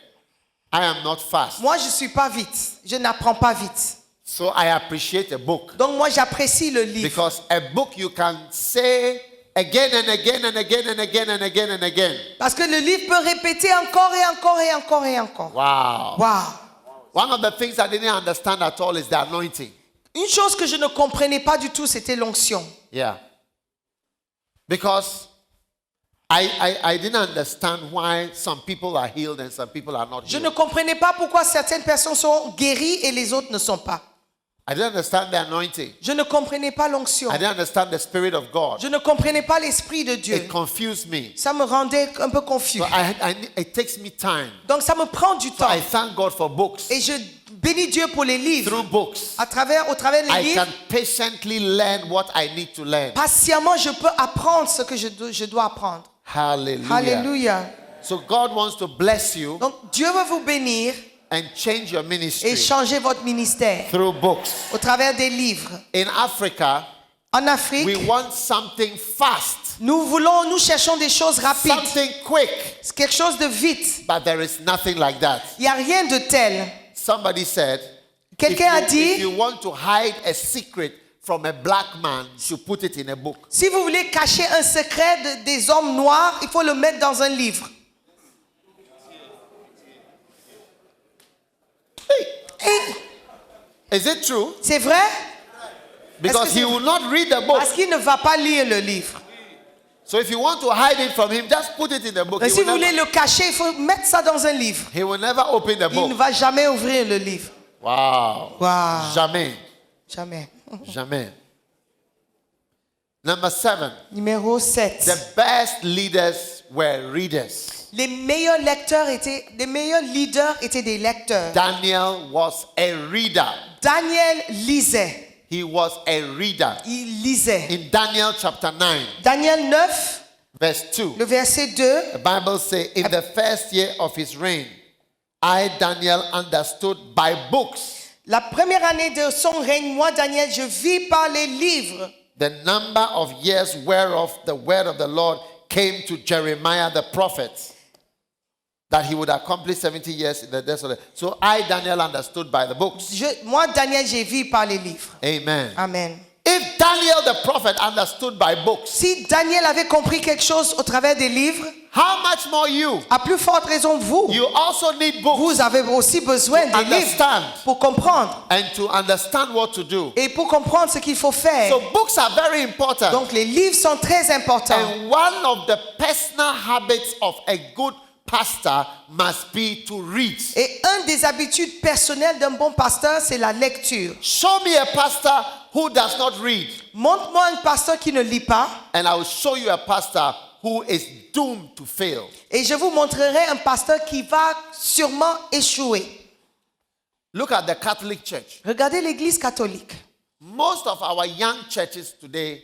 I am not fast. Moi, je ne suis pas vite. Je n'apprends pas vite. So I appreciate a book. Donc moi, j'apprécie le livre. Because a book you can say again and again and again and again and again and again. Parce que le livre peut répéter encore et encore et encore et encore. Wow. Wow. One of the things I didn't understand at all is the anointing. Une chose que je ne comprenais pas du tout, c'était l'onction. Yeah. Because I didn't understand why some people are healed and some people are not Je healed. ne comprenais pas pourquoi certaines personnes sont guéries et les autres ne sont pas. I didn't understand the anointing. Je ne comprenais pas l'onction. I didn't understand the Spirit of God. Je ne comprenais pas l'Esprit de Dieu. It confused me. Ça me rendait un peu confus. So it takes me time. Donc ça me prend du So temps. I thank God for books. Et je bénis Dieu pour les livres. Through books, Au travers des I livres, can patiently learn what I need to learn. patiemment, je peux apprendre ce que je dois apprendre. Hallelujah. Alléluia. So God wants to bless you Donc Dieu veut vous bénir and change your ministry et changer votre ministère through books. au travers des livres. In Africa, En Afrique, we want something fast, nous cherchons des choses rapides, something quick, quelque chose de vite. but there is nothing like that. Il n'y a rien de tel. Somebody said, Quelqu'un a if dit, you want to hide a secret from a black man, you should put it in a book. si vous voulez cacher un secret des hommes noirs, il faut le mettre dans un livre. Is it true? C'est vrai? Because c'est he will not read the book. Parce qu'il ne va pas lire le livre. So if you want to hide it from him, just put it in the book. Mais He si will vous voulez never, le cacher, il faut mettre ça dans un livre. he will never open the Il ne book. va jamais ouvrir le livre. Wow. Wow. Jamais. Jamais. Jamais. Number 7. Numéro 7. The best leaders were readers. Les meilleurs leaders étaient des lecteurs. Daniel was a reader. Daniel lisait. He was a reader. Il lisait. In Daniel chapter 9, Daniel 9, verse 2, le verset 2. the Bible says, in the first year of his reign, I, Daniel, understood by books La première année de son règne, moi, Daniel, je vis par les livres the number of years whereof the word of the Lord came to Jeremiah the prophet, that he would accomplish 70 years in the desolate. So I, Daniel, understood by the books. Moi, Daniel, j'ai vu par les livres. Amen. Amen. If Daniel the prophet understood by books, Si Daniel avait compris quelque chose au travers des livres, how much more you? à plus forte raison vous. You also need books Vous avez aussi besoin des livres understand pour comprendre and to understand what to do. et pour comprendre ce qu'il faut faire. So books are very important. Donc les livres sont très importants. And one of the personal habits of a good pastor must be to read. Et une des habitudes personnelles d'un bon pasteur, c'est la lecture. Show me a pastor who does not read, Montre-moi un pasteur qui ne lit pas and I will show you a pastor who is doomed to fail. et je vous montrerai un pasteur qui va sûrement échouer. Look at the Catholic Church. Regardez l'église catholique. Most of our young churches today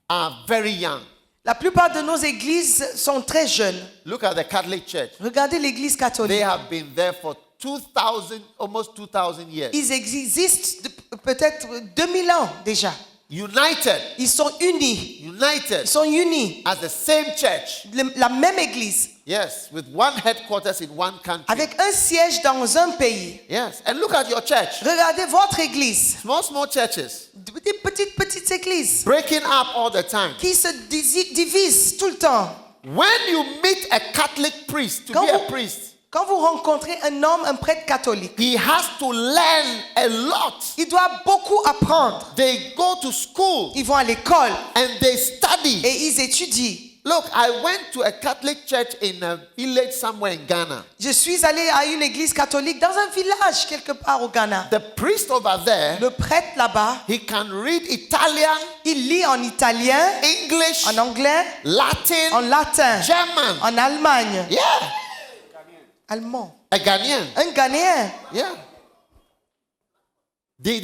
are very young. La plupart de nos églises sont très jeunes. Look at the Catholic Church. Regardez l'église They catholique. have been there for 2,000, almost 2,000 years. Ils existent peut-être 2000 ans déjà. United, Ils sont unis. united Ils sont unis. as the same church. La même église. Yes, with one headquarters in one country. Avec un siège dans un pays. Yes, and look at your church. Regardez votre église. Small churches Des petites églises breaking up all the time. qui se divisent tout le temps. When you meet a Catholic priest to Quand be a vous- priest, Quand vous rencontrez un homme, un prêtre catholique, he has to learn a lot. il doit beaucoup apprendre. They go to school Ils vont à l'école and they study. et ils étudient. Look, I went to a Catholic church in a village somewhere in Ghana. Je suis allé à une église catholique dans un village quelque part au Ghana. The priest over there, Le prêtre là-bas, he can read Italian, il lit en italien, English, en anglais, en Latin, latin, German. en Allemagne, Yeah, allemand. a Ghanaian. Un Ghanéen. Yeah. They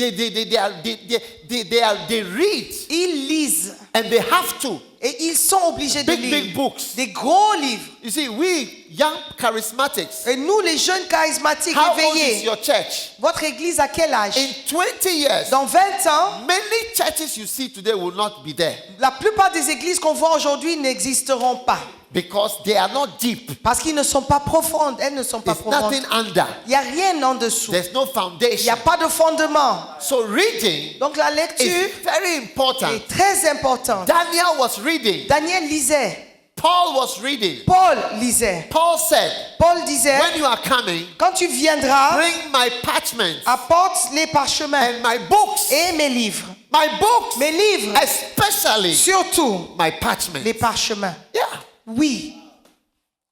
read Ils lisent and they have to. et ils sont obligés de Big lire books. des gros livres. You see, we young charismatics, Et nous, les jeunes charismatiques how old is éveillés, your church? votre église à quel âge? In 20 years, Dans 20 ans, many churches you see today will not be there la plupart des églises qu'on voit aujourd'hui n'existeront pas. because they are not deep. Parce qu'ils ne sont pas profondes. Elles ne sont pas There's profondes. nothing under. Il n'y a rien en dessous. There's no Il n'y foundation. a pas de fondement. So reading Donc la lecture is very important. est très importante. Daniel was reading. Daniel lisait. Paul was reading. Paul lisait. Paul said, Paul disait, when you are coming, quand tu viendras, bring my parchments apporte les parchemins and my books. et mes livres. My books, Mes livres, especially surtout my parchments. les parchemins. Yeah. Oui.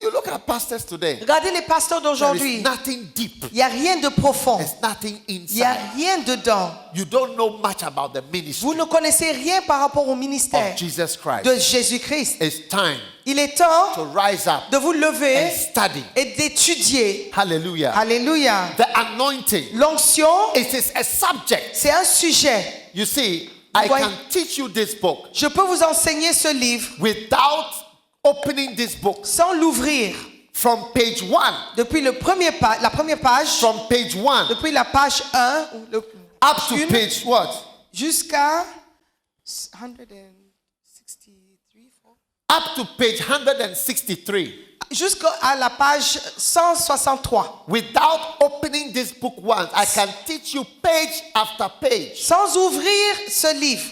You look at pastors today. Regardez les pasteurs There is d'aujourd'hui. nothing deep. Il n'y a rien de profond. There's nothing Il n'y a inside. rien dedans. You don't know much about the ministry Vous ne connaissez rien par rapport au ministère of Jesus Christ. de Jésus-Christ. It's time Il est temps to rise up de vous and lever study. et d'étudier. Hallelujah. Alléluia. The anointing. L'onction, It is a subject. c'est un sujet. You see, I Why- can teach you this book Je peux vous enseigner ce livre without opening this book sans l'ouvrir. from page 1. Depuis la première page, From page 1 depuis la page 1, up to page what? jusqu'à 163, Up to page 163. jusqu'à la page 163. Without opening this book once, I can teach you page after page. Sans ouvrir ce livre,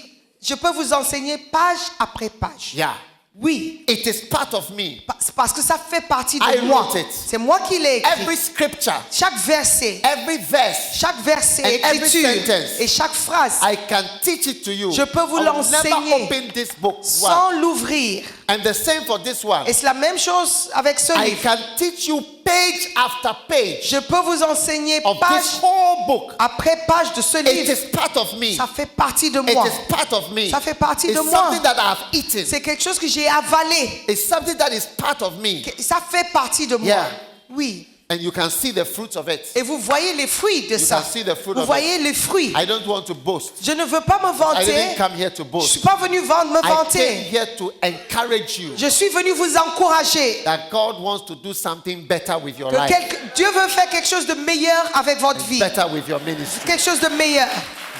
je peux vous enseigner page après page. Yeah. Oui, It is part of me. parce que ça fait partie I de moi. wrote it. C'est moi qui l'ai écrit. Every scripture, Chaque verset, every verse, chaque verset, And every écriture sentence. et chaque phrase, I can teach it to you. Je peux vous I will l'enseigner never open this book once. sans l'ouvrir. And the same for this one. Et c'est la même chose avec ce I livre. can teach you page after page Je peux vous enseigner of page this whole book. après page de ce It livre. is part of me. Ça fait partie de It moi. is part of me. Ça fait partie It's de moi. something that I have eaten. C'est quelque chose que j'ai avalé. It's something that is part of me. Ça fait partie de moi. Yeah. Oui. And you can see the fruits of it. Et vous voyez les fruits de You ça. can see the fruit Vous of voyez les fruits. I don't want to boast. Je ne veux pas me I didn't vanter. come here to Je ne boast. suis pas venu me I came vanter. here to encourage you Je suis venu vous encourager. that God wants to do something better with your Que life, Dieu veut faire quelque chose de meilleur avec votre vie. better with your ministry. Quelque chose de meilleur.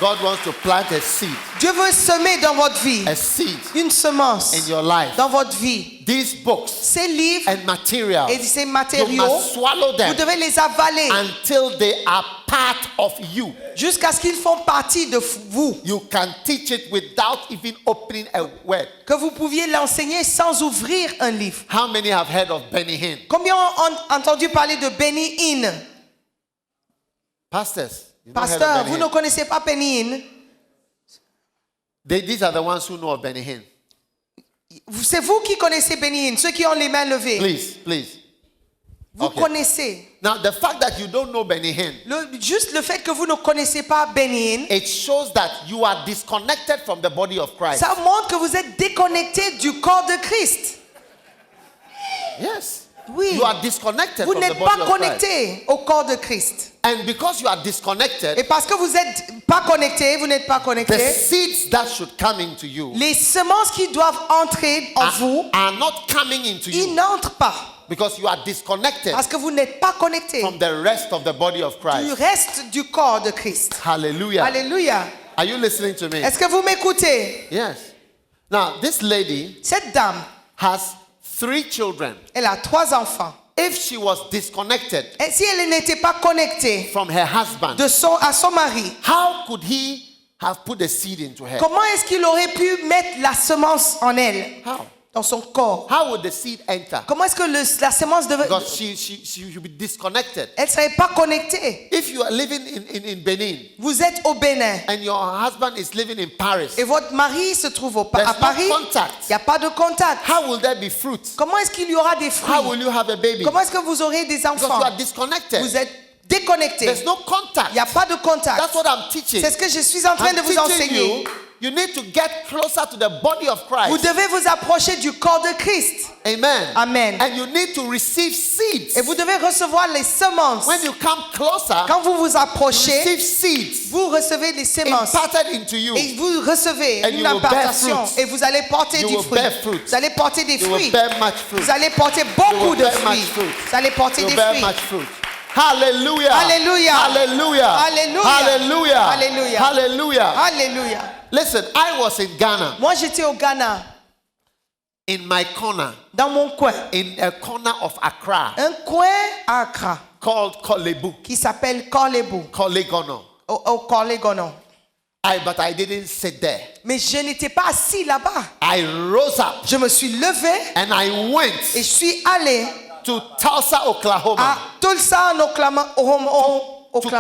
God wants to plant a seed Dieu veut semer dans votre vie a seed une semence in your life dans votre vie these books ces livres and materials, et ces you matériaux, must swallow vous them devez les avaler until they are part of you. jusqu'à ce qu'ils font partie de vous. You can teach it without even opening a word. Que vous pouviez l'enseigner sans ouvrir un livre. How many have heard of Benny Hinn? Combien ont entendu parler de Benny Hinn? Pastors, you've not heard of Pasteur, Benny vous Hinn? ne connaissez pas Benny Hinn? These are the ones who know of Benny Hinn. C'est vous qui connaissez Benny Hinn, ceux qui ont les mains levées. Please. Vous Okay. connaissez. Now, the fact that you don't know Benny Hinn, Juste le fait que vous ne connaissez pas Benny Hinn, it shows that you are disconnected from the body of Christ. ça montre que vous êtes déconnecté du corps de Christ. Yes. Oui. You are disconnected Vous from the n'êtes body pas of Christ. connecté au corps de Christ. And because you are Et disconnected, parce que vous n'êtes pas connecté, vous n'êtes pas the connecté, seeds that should come into you les semences qui doivent entrer en vous, are not coming into ils you n'entrent pas. because you are disconnected Parce que vous n'êtes pas connecté from the rest of the body of du Christ. reste du corps de Christ. Hallelujah. Alléluia. Are you listening to me? Est-ce que vous m'écoutez? Yes. Now, this lady Cette dame, has 3 children. elle a 3 enfants. If she was disconnected Et si elle n'était pas connectée from her husband, à son mari, how could he have put the seed into her? comment est-ce qu'il aurait pu mettre la semence en elle, How? dans son corps? How would the seed enter? Comment est-ce que la semence devait... Because she would be disconnected. Elle ne serait pas connectée. If you are living in Benin Vous êtes au Bénin and your husband is living in Paris, et votre mari se trouve à there's Paris, no contact. il n'y a pas de contact. How will there be fruit? Comment est-ce qu'il y aura des How fruits? will you have a baby? Comment est-ce que vous aurez des Because enfants? you are disconnected. Vous êtes déconnecté. There's no contact. Il n'y a pas de contact. That's what I'm teaching. C'est ce que je suis en train de I'm vous teaching enseigner. you need to get closer to the body of Christ. Vous devez vous approcher du corps de Christ. Amen. Amen. And you need to receive seeds. Et vous devez recevoir les semences. When you come closer, Quand vous vous you approchez, receive seeds vous recevez les semences. imparted into you. Et vous recevez And une you will bear impartation. fruits. Et vous allez porter You du will fruit. bear fruits. Vous allez porter des You will fruits. bear much fruit. Vous allez porter You beaucoup will de bear much fruits. fruit. Vous allez porter You des bear fruits. much fruit. Hallelujah. Alléluia. Hallelujah. Alléluia. Hallelujah. Alléluia. Hallelujah. Alléluia. Listen, I was in Ghana, Moi, j'étais au Ghana, in my corner, dans mon coin. in a corner of Accra, Un coin à Accra called Kolebu, qui s'appelle Korlebu, Kolegono. au Korlegono. But I didn't sit there. Mais je n'étais pas assis là-bas. I rose up Je me suis levé and I et went je suis allé to Tulsa, Oklahoma, à Tulsa, en Oklahoma,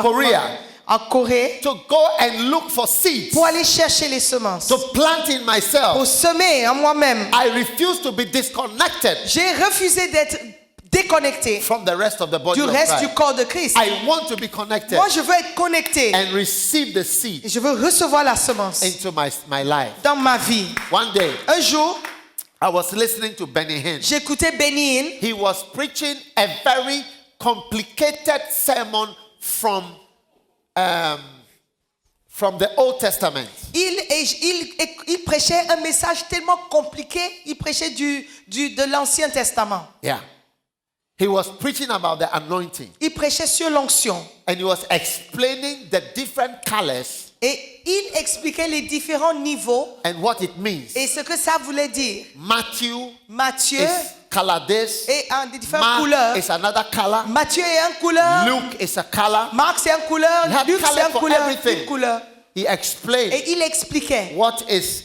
Korea. en Corée, to go and look for seeds pour aller chercher les semences, to plant in pour myself. semer en moi-même. I refuse to be disconnected J'ai refusé d'être déconnecté from the rest of the body du of reste du Christ. corps de Christ. I want to be connected Moi, je veux être connecté and receive the et seed je veux recevoir la semence into my life. dans ma vie. One day, Un jour, I was listening to Benny Hinn. j'écoutais Benny Hinn. He was preaching a very complicated sermon from the Old Testament. Il prêchait un message tellement compliqué. Il prêchait de l'Ancien Testament. Yeah. He was preaching about the anointing. Il prêchait sur l'onction. And he was explaining the different colors Et il expliquait les différents niveaux and what it means. et ce que ça voulait dire. Matthew Matthieu is color this. est en des différentes Mark couleurs. is another color. Matthieu est en couleur. Luke is a color. Marc c'est en couleur. He had Luc c'est color en for couleur. everything. Une couleur. He explained Et il expliquait. what is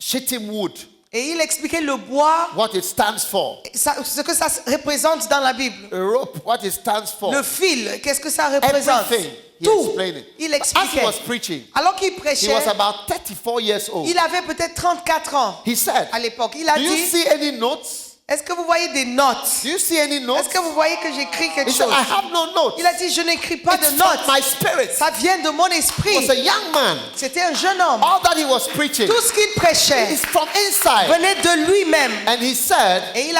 shittim wood, Et il expliquait le bois, what it stands for. ce que ça représente dans la Bible. A rope, what it stands for. Le fil, qu'est-ce que ça représente? Everything. He Tout. explained it. Il As he expliquait. was preaching, Alors qu'il he prêchait, was about 34 years old. il avait peut-être 34 ans He said, à l'époque. Il a do you dit, see any notes? est-ce que vous voyez des notes? Do you see any notes? Est-ce que vous voyez que j'écris quelque He said, chose? I have no notes. Il a dit, je n'écris pas It's de from notes. my spirit. Ça vient de mon He esprit. was a young man. C'était un jeune homme. All that he was preaching Tout ce qu'il prêchait is from inside. venait de lui-même. And he said, Et il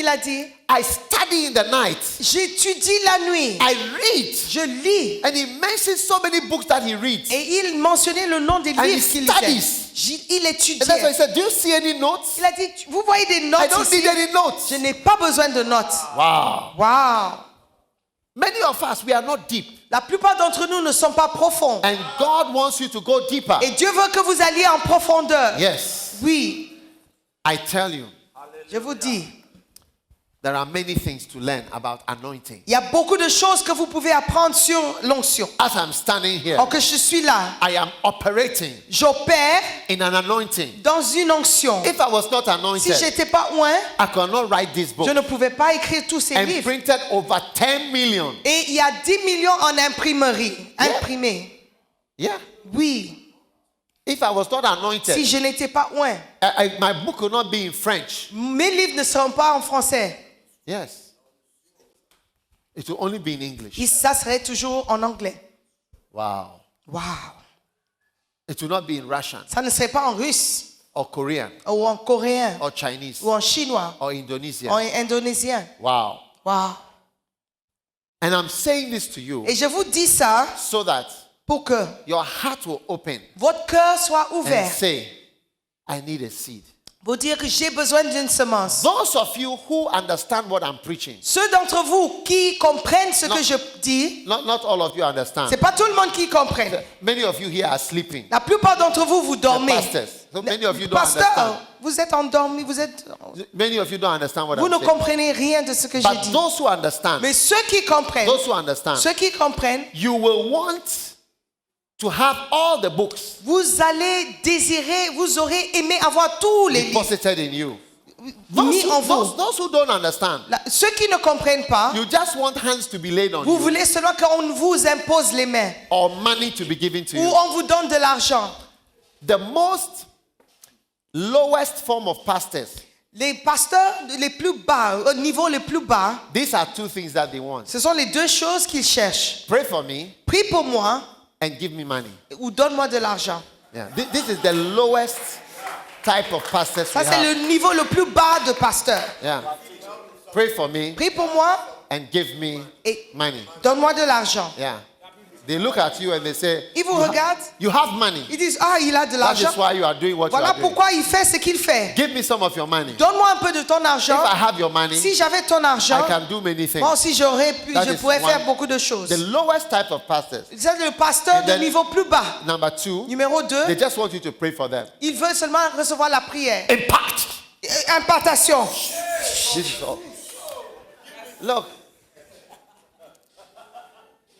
a dit, I study in the night. j'étudie la nuit. I read. Je lis. And he mentioned so many books that he reads. Et il mentionnait le nom des And he livres qu'il studies. lisait. Il And that's why he étudiait. said, do you see any notes? Il a dit, vous voyez des I notes don't ici? need any notes. Je n'ai pas besoin de notes. Wow. Wow. Many of us, we are not deep. La plupart d'entre nous ne sont pas profonds. And God wants you to go deeper. Et Dieu veut que vous alliez en profondeur. Yes. Oui. I tell you, Je vous dis, there are many things to learn about anointing. il y a beaucoup de choses que vous pouvez apprendre sur l'onction. As I'm standing here, Or que je suis là, I am operating j'opère in an anointing. dans une onction. If I was not Si anointed, j'étais pas oint, I could not write this book je ne pouvais pas écrire tous ces and livres. printed over 10 million. Et il y a 10 millions en imprimerie, imprimés. Yeah. Oui, If I was not si anointed, je n'étais pas oint, my book could not be in French. mes livres ne seront pas en français. Yes. It will only be in English. Et ça serait toujours en anglais. Wow. Wow. It will not be in Russian Ça ne serait pas en russe, or Korean ou en coréen, or Chinese ou en chinois, or ou Indonesian. en indonésien. Wow. Wow. And I'm saying this to you Et je vous dis ça so that pour que your heart will open votre cœur soit and ouvert. say, I need a seed. Pour dire que j'ai besoin d'une semence. Those of you who understand what I'm preaching, Ceux d'entre vous qui comprennent ce que je dis, not all of you understand. c'est pas tout le monde qui comprenne. Many of you here are sleeping. La plupart d'entre vous, vous The dormez. pastors. So many of you don't Pasteur, understand. vous êtes endormis, Many of you don't understand what vous I'm ne saying. comprenez rien de ce que j'ai But dit. those who understand, Mais ceux qui comprennent, you will want to have all the books vous allez désirer, vous aurez aimé avoir tous les livres deposited in you. mis en vous. Those who don't understand, Ceux qui ne comprennent pas, you just want hands to be laid on vous you voulez seulement qu'on vous impose les mains or money to be given to ou you. on vous donne de l'argent. The most lowest form of pastors, Les pasteurs les plus bas, au niveau le plus bas, these are two things that they want. ce sont les deux choses qu'ils cherchent. Pray for me Prie pour moi and give me money. ou donne-moi de l'argent. Yeah. This is the lowest type of pastors we Ça, c'est have. le niveau le plus bas de pasteur. Yeah. Pray for me Prie pour moi and give me et money. donne-moi de l'argent. Yeah. They look at you and they say, Ils vous regardent, you have money. ils disent, ah, il a de That l'argent. is why you are doing what Voilà you are doing. pourquoi il fait ce qu'il fait. Give me some of your money. Donne-moi un peu de ton If argent. I have your money, Si j'avais ton argent, I can do many things. moi aussi j'aurais pu, That je is pourrais faire one. beaucoup de choses. The lowest type of pastors. C'est le pasteur And de then- niveau plus bas. Number two, Numéro 2, they just want you to pray for them. il veut seulement recevoir la prière. Impact. Impartation. This is all. Look.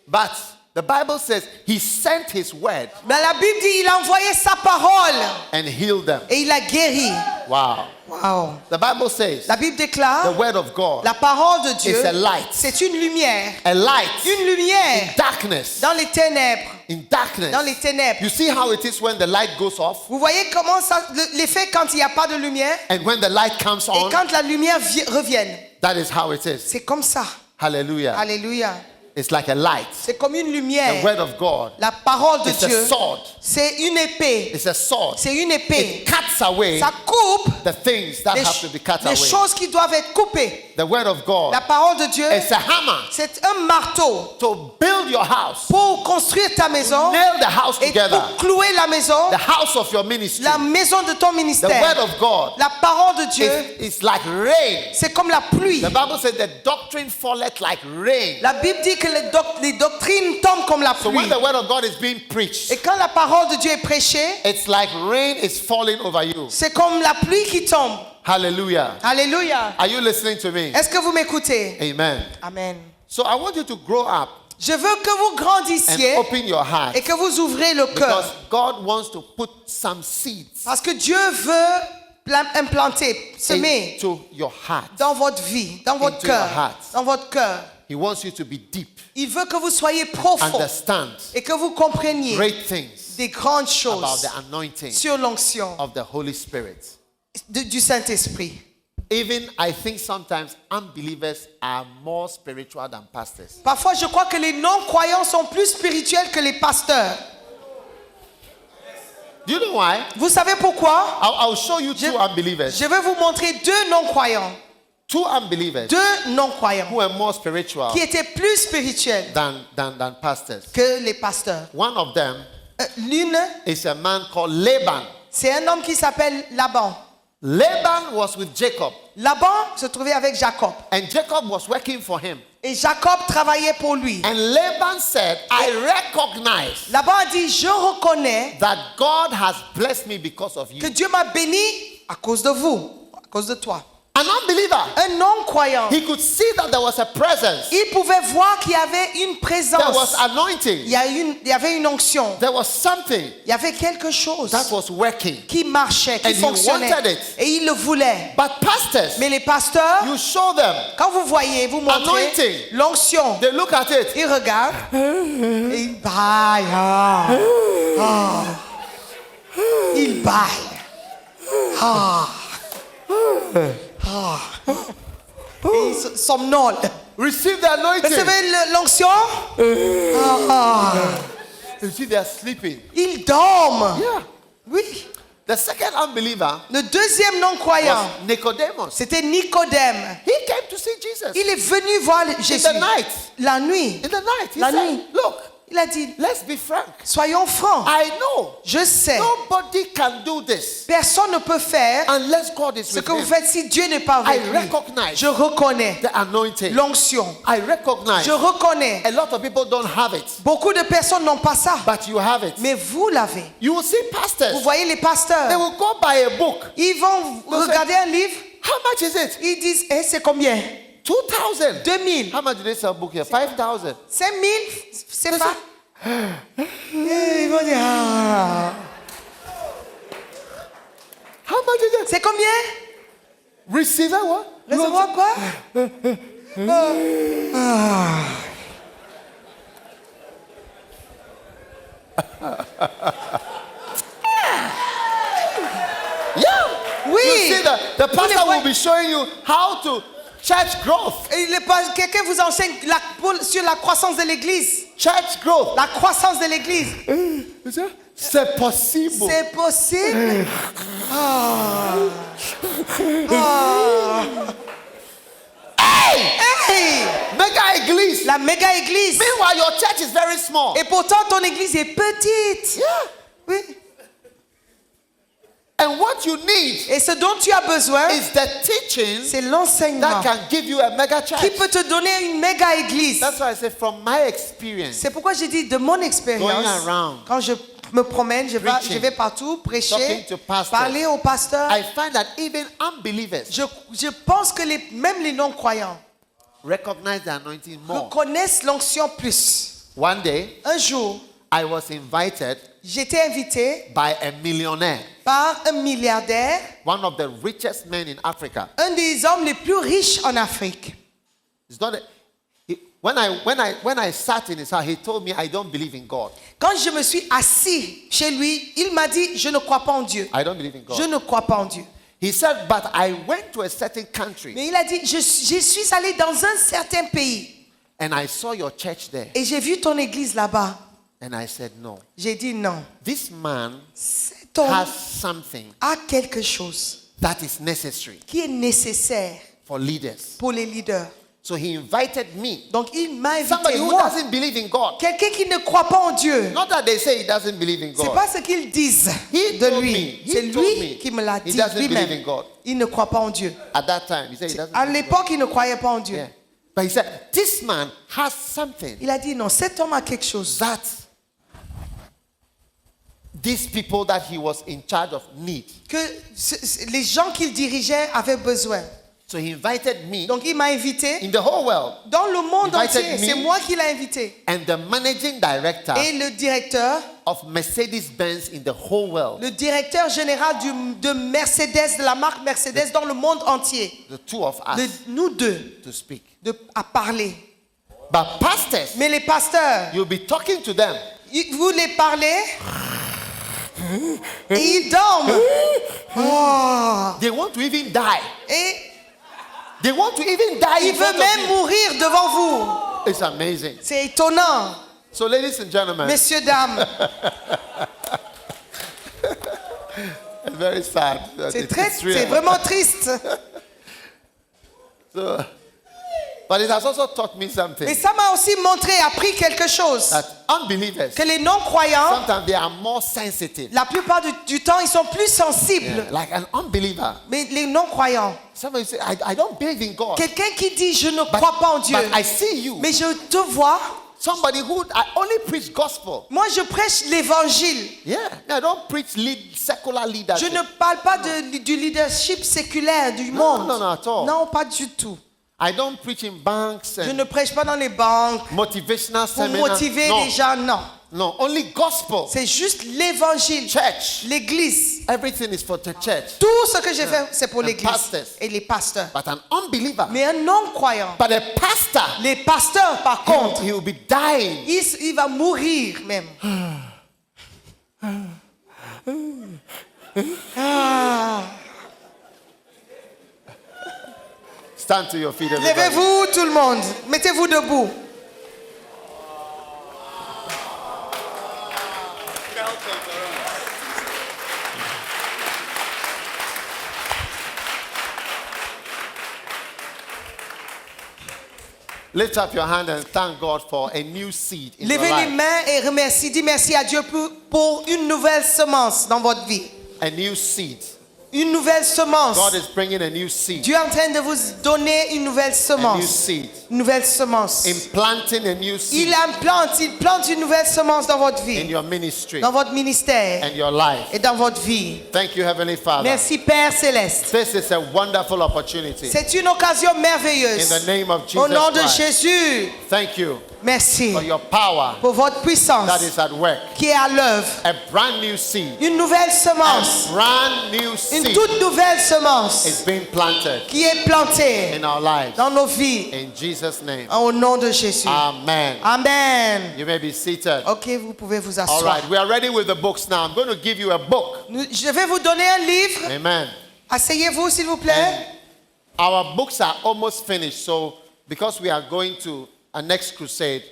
But the Bible says he sent his word Mais la Bible dit, il a envoyé sa parole and healed them. et il a guéri. Wow. Wow. The Bible says La Bible the déclare, word of God la parole de Dieu, is a light. c'est une lumière. A light Une lumière darkness. dans les ténèbres. In darkness. Dans les ténèbres. You see how it is when the light goes off Vous voyez comment ça, l'effet quand il n'y a pas de lumière and when the light comes et on, quand la lumière revienne. that is how it is. C'est comme ça. Hallelujah. Alléluia. It's like a light. C'est comme une The lumière. word of God. La parole de It's a Dieu, sword. c'est une épée. It's a sword. C'est une épée. It cuts away Ça coupe the things that les, have to be cut les away. choses qui doivent être coupées. The word of God La parole de Dieu, is a hammer c'est un marteau to build your house, pour construire ta maison nail the house et together, pour clouer la maison, the house of your ministry. la maison de ton The ministère. word of God La parole de Dieu, is like rain. c'est comme la pluie. The Bible said the doctrine falleth like rain. La Bible dit que les doctrines tombent comme la So pluie. when the word of God is being preached, Et quand la parole de Dieu est prêchée, it's like rain is falling over you. c'est comme la pluie qui tombe. Hallelujah. Alléluia. Are you listening to me? Est-ce que vous m'écoutez? Amen. Amen. So I want you to grow up Je veux que vous and grandissiez open your heart et que vous ouvrez le cœur. because God wants to put some seeds Parce que Dieu veut implanter, semer into your heart. dans votre vie, dans votre Into your cœur. heart. Dans votre cœur. He wants you to be deep, Il veut que vous soyez profond understand et que vous compreniez great things des grandes about choses the anointing sur l'onction of the Holy Spirit. du Saint-Esprit. Even I think sometimes unbelievers are more spiritual than pastors. Parfois, je crois que les non-croyants sont plus spirituels que les pasteurs. Do you know why? Vous savez pourquoi? I'll show you two unbelievers. Je vais vous montrer deux non-croyants. Two unbelievers Deux non-croyants who are more spiritual qui étaient plus spirituels than pastors. que les pasteurs. One of them L'une, is a man called Laban. c'est un homme qui s'appelle Laban. Laban was with Jacob, Laban se trouvait avec Jacob. and Jacob was working for him. Et Jacob travaillait pour lui. And Laban said, I recognize Laban a dit, je reconnais that God has blessed me because of que you. Dieu m'a béni à cause de vous. à cause de toi. An unbeliever, Un non-croyant, he could see that there was a presence. il pouvait voir qu'il y avait une There présence. was anointing. Il y avait une onction. There was something Il y avait quelque chose that was working. qui marchait, qui And he fonctionnait. wanted it. Et il le voulait. But pastors, Mais les pasteurs, you show them, quand vous voyez, vous montrez Anointing. l'onction. they look at it. Ils regardent et ils baillent. Ils baillent. Et ils somnolent. Receive the anointing. Recevez l'onction. You see, they are sleeping. Ils dorment. Yeah. Oui. The second unbeliever Le deuxième non-croyant, was Nicodemus. c'était Nicodème. He came to see Jesus Il est venu voir Jésus in the night. la nuit. In the night, he La said, nuit. "Look, Il a dit, let's be frank. soyons francs. I know Je sais, nobody can do this personne ne peut faire unless God is ce with que vous him. faites si Dieu n'est pas I avec lui. recognize Je reconnais the anointing. l'onction. I recognize Je reconnais. a lot of people don't have it, Beaucoup de personnes n'ont pas ça. but you have it. Mais vous l'avez. You will see Vous pastors. voyez les They pasteurs. will go buy a book. Ils vont regarder un livre. How much is it? Ils disent, eh, c'est combien? 2,000. 2000. How much do they sell book here? 5,000. 5000. C'est pas. Et ils vont dire, ah. How much is it? C'est combien? Receive a what? Recevoir quoi? Yeah. Oui. You see the Vous les pastor voyez. will be showing you how to church growth. Et quelqu'un vous enseigne sur la croissance de l'église. Church growth. La croissance de l'église. C'est possible. C'est possible. Hey! Mega église. La méga église. Meanwhile, your church is very small. Et pourtant, ton église est petite. Yeah. Oui. And what you need Et ce dont tu as besoin, is the teaching c'est l'enseignement that can give you a mega qui church. peut te donner une méga église. That's why I say from my experience, C'est pourquoi j'ai dit de mon expérience, Going around, quand je me promène, je preaching, vais partout prêcher, talking to pastors, parler aux pasteurs. I find that even unbelievers Je pense que même les non-croyants recognize the anointing more. reconnaissent l'onction plus. One day, Un jour, I was invited j'étais invité by a millionaire, par un milliardaire, one of the richest men in Africa. un des hommes les plus riches en Afrique. It's not when I sat in his house, he told me I don't believe in God. Quand je me suis assis chez lui, il m'a dit, je ne crois pas en Dieu. I don't believe in God. Je ne crois pas en Dieu. He said, but I went to a certain country Mais il a dit, je suis allé dans un certain pays and I saw your church there. et j'ai vu ton église là-bas. And I said, no. J'ai dit non. This man Cet homme has something a quelque chose that is necessary qui est nécessaire for leaders. pour les leaders. So he invited me. Donc il m'a Somebody invité, who moi, doesn't believe in God. quelqu'un qui ne croit pas en Dieu. Not that they say he doesn't believe in C'est God. pas ce qu'ils disent He de told lui. me, C'est he told lui me qui me l'a he dit doesn't believe in lui-même. God. Il ne croit pas en Dieu. At that time, he said he doesn't À believe in God. l'époque, il ne croyait pas en Dieu. Yeah. But he said, this man has something Il a dit non, cet homme a quelque chose that these people that he was in charge of need. que les gens qu'il dirigeait avaient besoin. So he invited me Donc il m'a invité in the whole world. dans le monde Invited entier. me. C'est moi qui l'ai invité. And the managing director Et le directeur, of Mercedes-Benz in the whole world, le directeur général de Mercedes, de la marque Mercedes dans le monde entier. the two of us, Nous deux, to speak. à parler. But pastors, Mais les pasteurs, you'll be talking to them. vous les parlez et ils dorment. Oh. They want to even die. Et They want to even die. il in front veut of même you. mourir devant vous. It's amazing. C'est étonnant. So, ladies and gentlemen, Messieurs, dames, it's very sad. c'est real. vraiment triste. So, but it has also taught me something. Mais ça m'a aussi appris quelque chose. That unbelievers, Que les non-croyants, sometimes they are more sensitive. la plupart du temps, ils sont plus sensibles. Yeah. Like an unbeliever. Mais les non-croyants, Somebody say, I don't believe in God. quelqu'un qui dit je ne crois pas en Dieu, But I see you. mais je te vois, Somebody who I only preach gospel. moi je prêche l'évangile. Yeah. I don't preach lead secular Je leadership. ne parle pas du leadership séculaire du No, monde. no, no, at all. Non, pas du tout. I don't preach in banks Je and ne prêche pas dans les banques motivational pour seminars. motiver No, les gens, non. no, only gospel. C'est juste l'évangile, Church. l'église. Everything is for the church. Tout ce que j'ai fait, c'est pour And l'église pastors. et les pasteurs. But an unbeliever. Mais un non-croyant, But a pastor, les pasteurs, par contre, he will be dying. il va mourir même. Ah. Stand to your feet, everybody. Levez-vous tout le monde. Mettez-vous debout. Lift up your hand and thank God for a new seed in your Levez les life. mains et remercie. Dis merci à Dieu pour une nouvelle semence dans votre vie. A new seed. Une nouvelle semence. God is bringing a new seed. Dieu est en train de vous donner une nouvelle A new semence. seed. Une nouvelle semence. Implanting a new seed Il plante une nouvelle semence dans votre in vie, your ministry dans votre ministère and your life. et dans votre vie. Thank you, Heavenly Father. Merci Père Céleste. This is a wonderful opportunity. C'est une occasion In merveilleuse. the name of Au Jesus nom de Christ. Jésus, Thank you merci for your power pour votre puissance that is at work. qui est à l'œuvre. A brand new seed. Une nouvelle semence, A brand new une seed toute nouvelle semence is being planted qui est plantée in our lives. dans nos vies. In Jesus' name. Au nom de Jésus. Amen. Amen. You may be seated. Ok, vous pouvez vous All asseoir. right, we are ready with the books now. I'm going to give you a book. Je vais vous donner un livre. Amen. Asseyez-vous, s'il vous plaît. Our books are almost finished, so because we are going to a next crusade,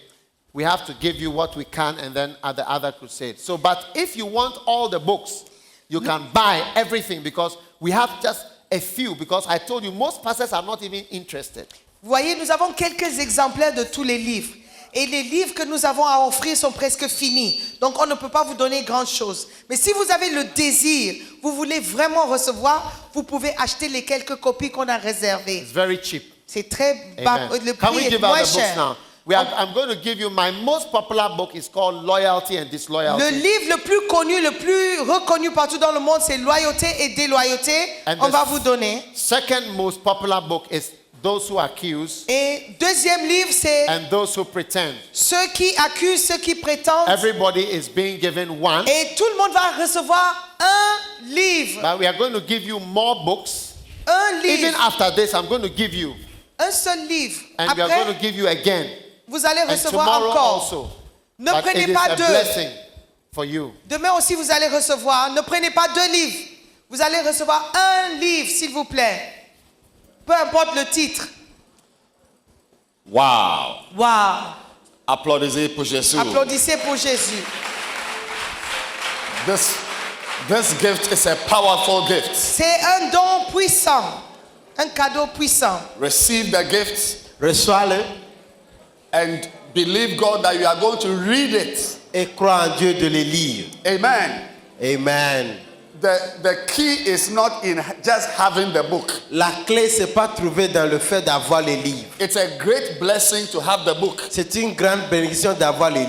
we have to give you what we can and then at the other crusade. So, but if you want all the books, you can buy everything because we have just a few, because I told you most pastors are not even interested. Vous voyez, nous avons quelques exemplaires de tous les livres. Et les livres que nous avons à offrir sont presque finis. Donc, on ne peut pas vous donner grand-chose. Mais si vous avez le désir, vous voulez vraiment recevoir, vous pouvez acheter les quelques copies qu'on a réservées. It's very cheap. C'est très bas. Amen. Le Can prix we est give out moins the books cher. now? I'm going to give you my most popular book. Is called Loyalty and Disloyalty. Le livre le plus connu, le plus reconnu partout dans le monde, c'est Loyauté et Déloyauté. And On the va vous donner. Second most popular book is Those Who Accuse Et deuxième livre, c'est and Those Who Pretend. ceux qui accusent, ceux qui prétendent. Everybody is being given one, Et tout le monde va recevoir un livre. but we are going to give you more books. Un Even livre. after this, I'm going to give you, Un seul livre. and we are Après, going to give you again, vous allez and recevoir tomorrow encore. also. Ne But it prenez is pas a deux. blessing for you. Demain aussi, vous allez recevoir. Ne prenez pas deux livres. Vous allez recevoir un livre, s'il vous plaît. Peu importe le titre. Wow. Waouh. Applaudissez pour Jésus. Applaudissez pour Jésus. This gift is a powerful gift. C'est un don puissant. Un cadeau puissant. Receive the gift Reçois-le and believe God that you are going to read it. et crois en Dieu de les lire. Amen. Amen. The key is not in just having the book. La clé, c'est pas trouvé dans le fait d'avoir les livres. It's a great blessing to have the book. C'est une grande bénédiction d'avoir les livres.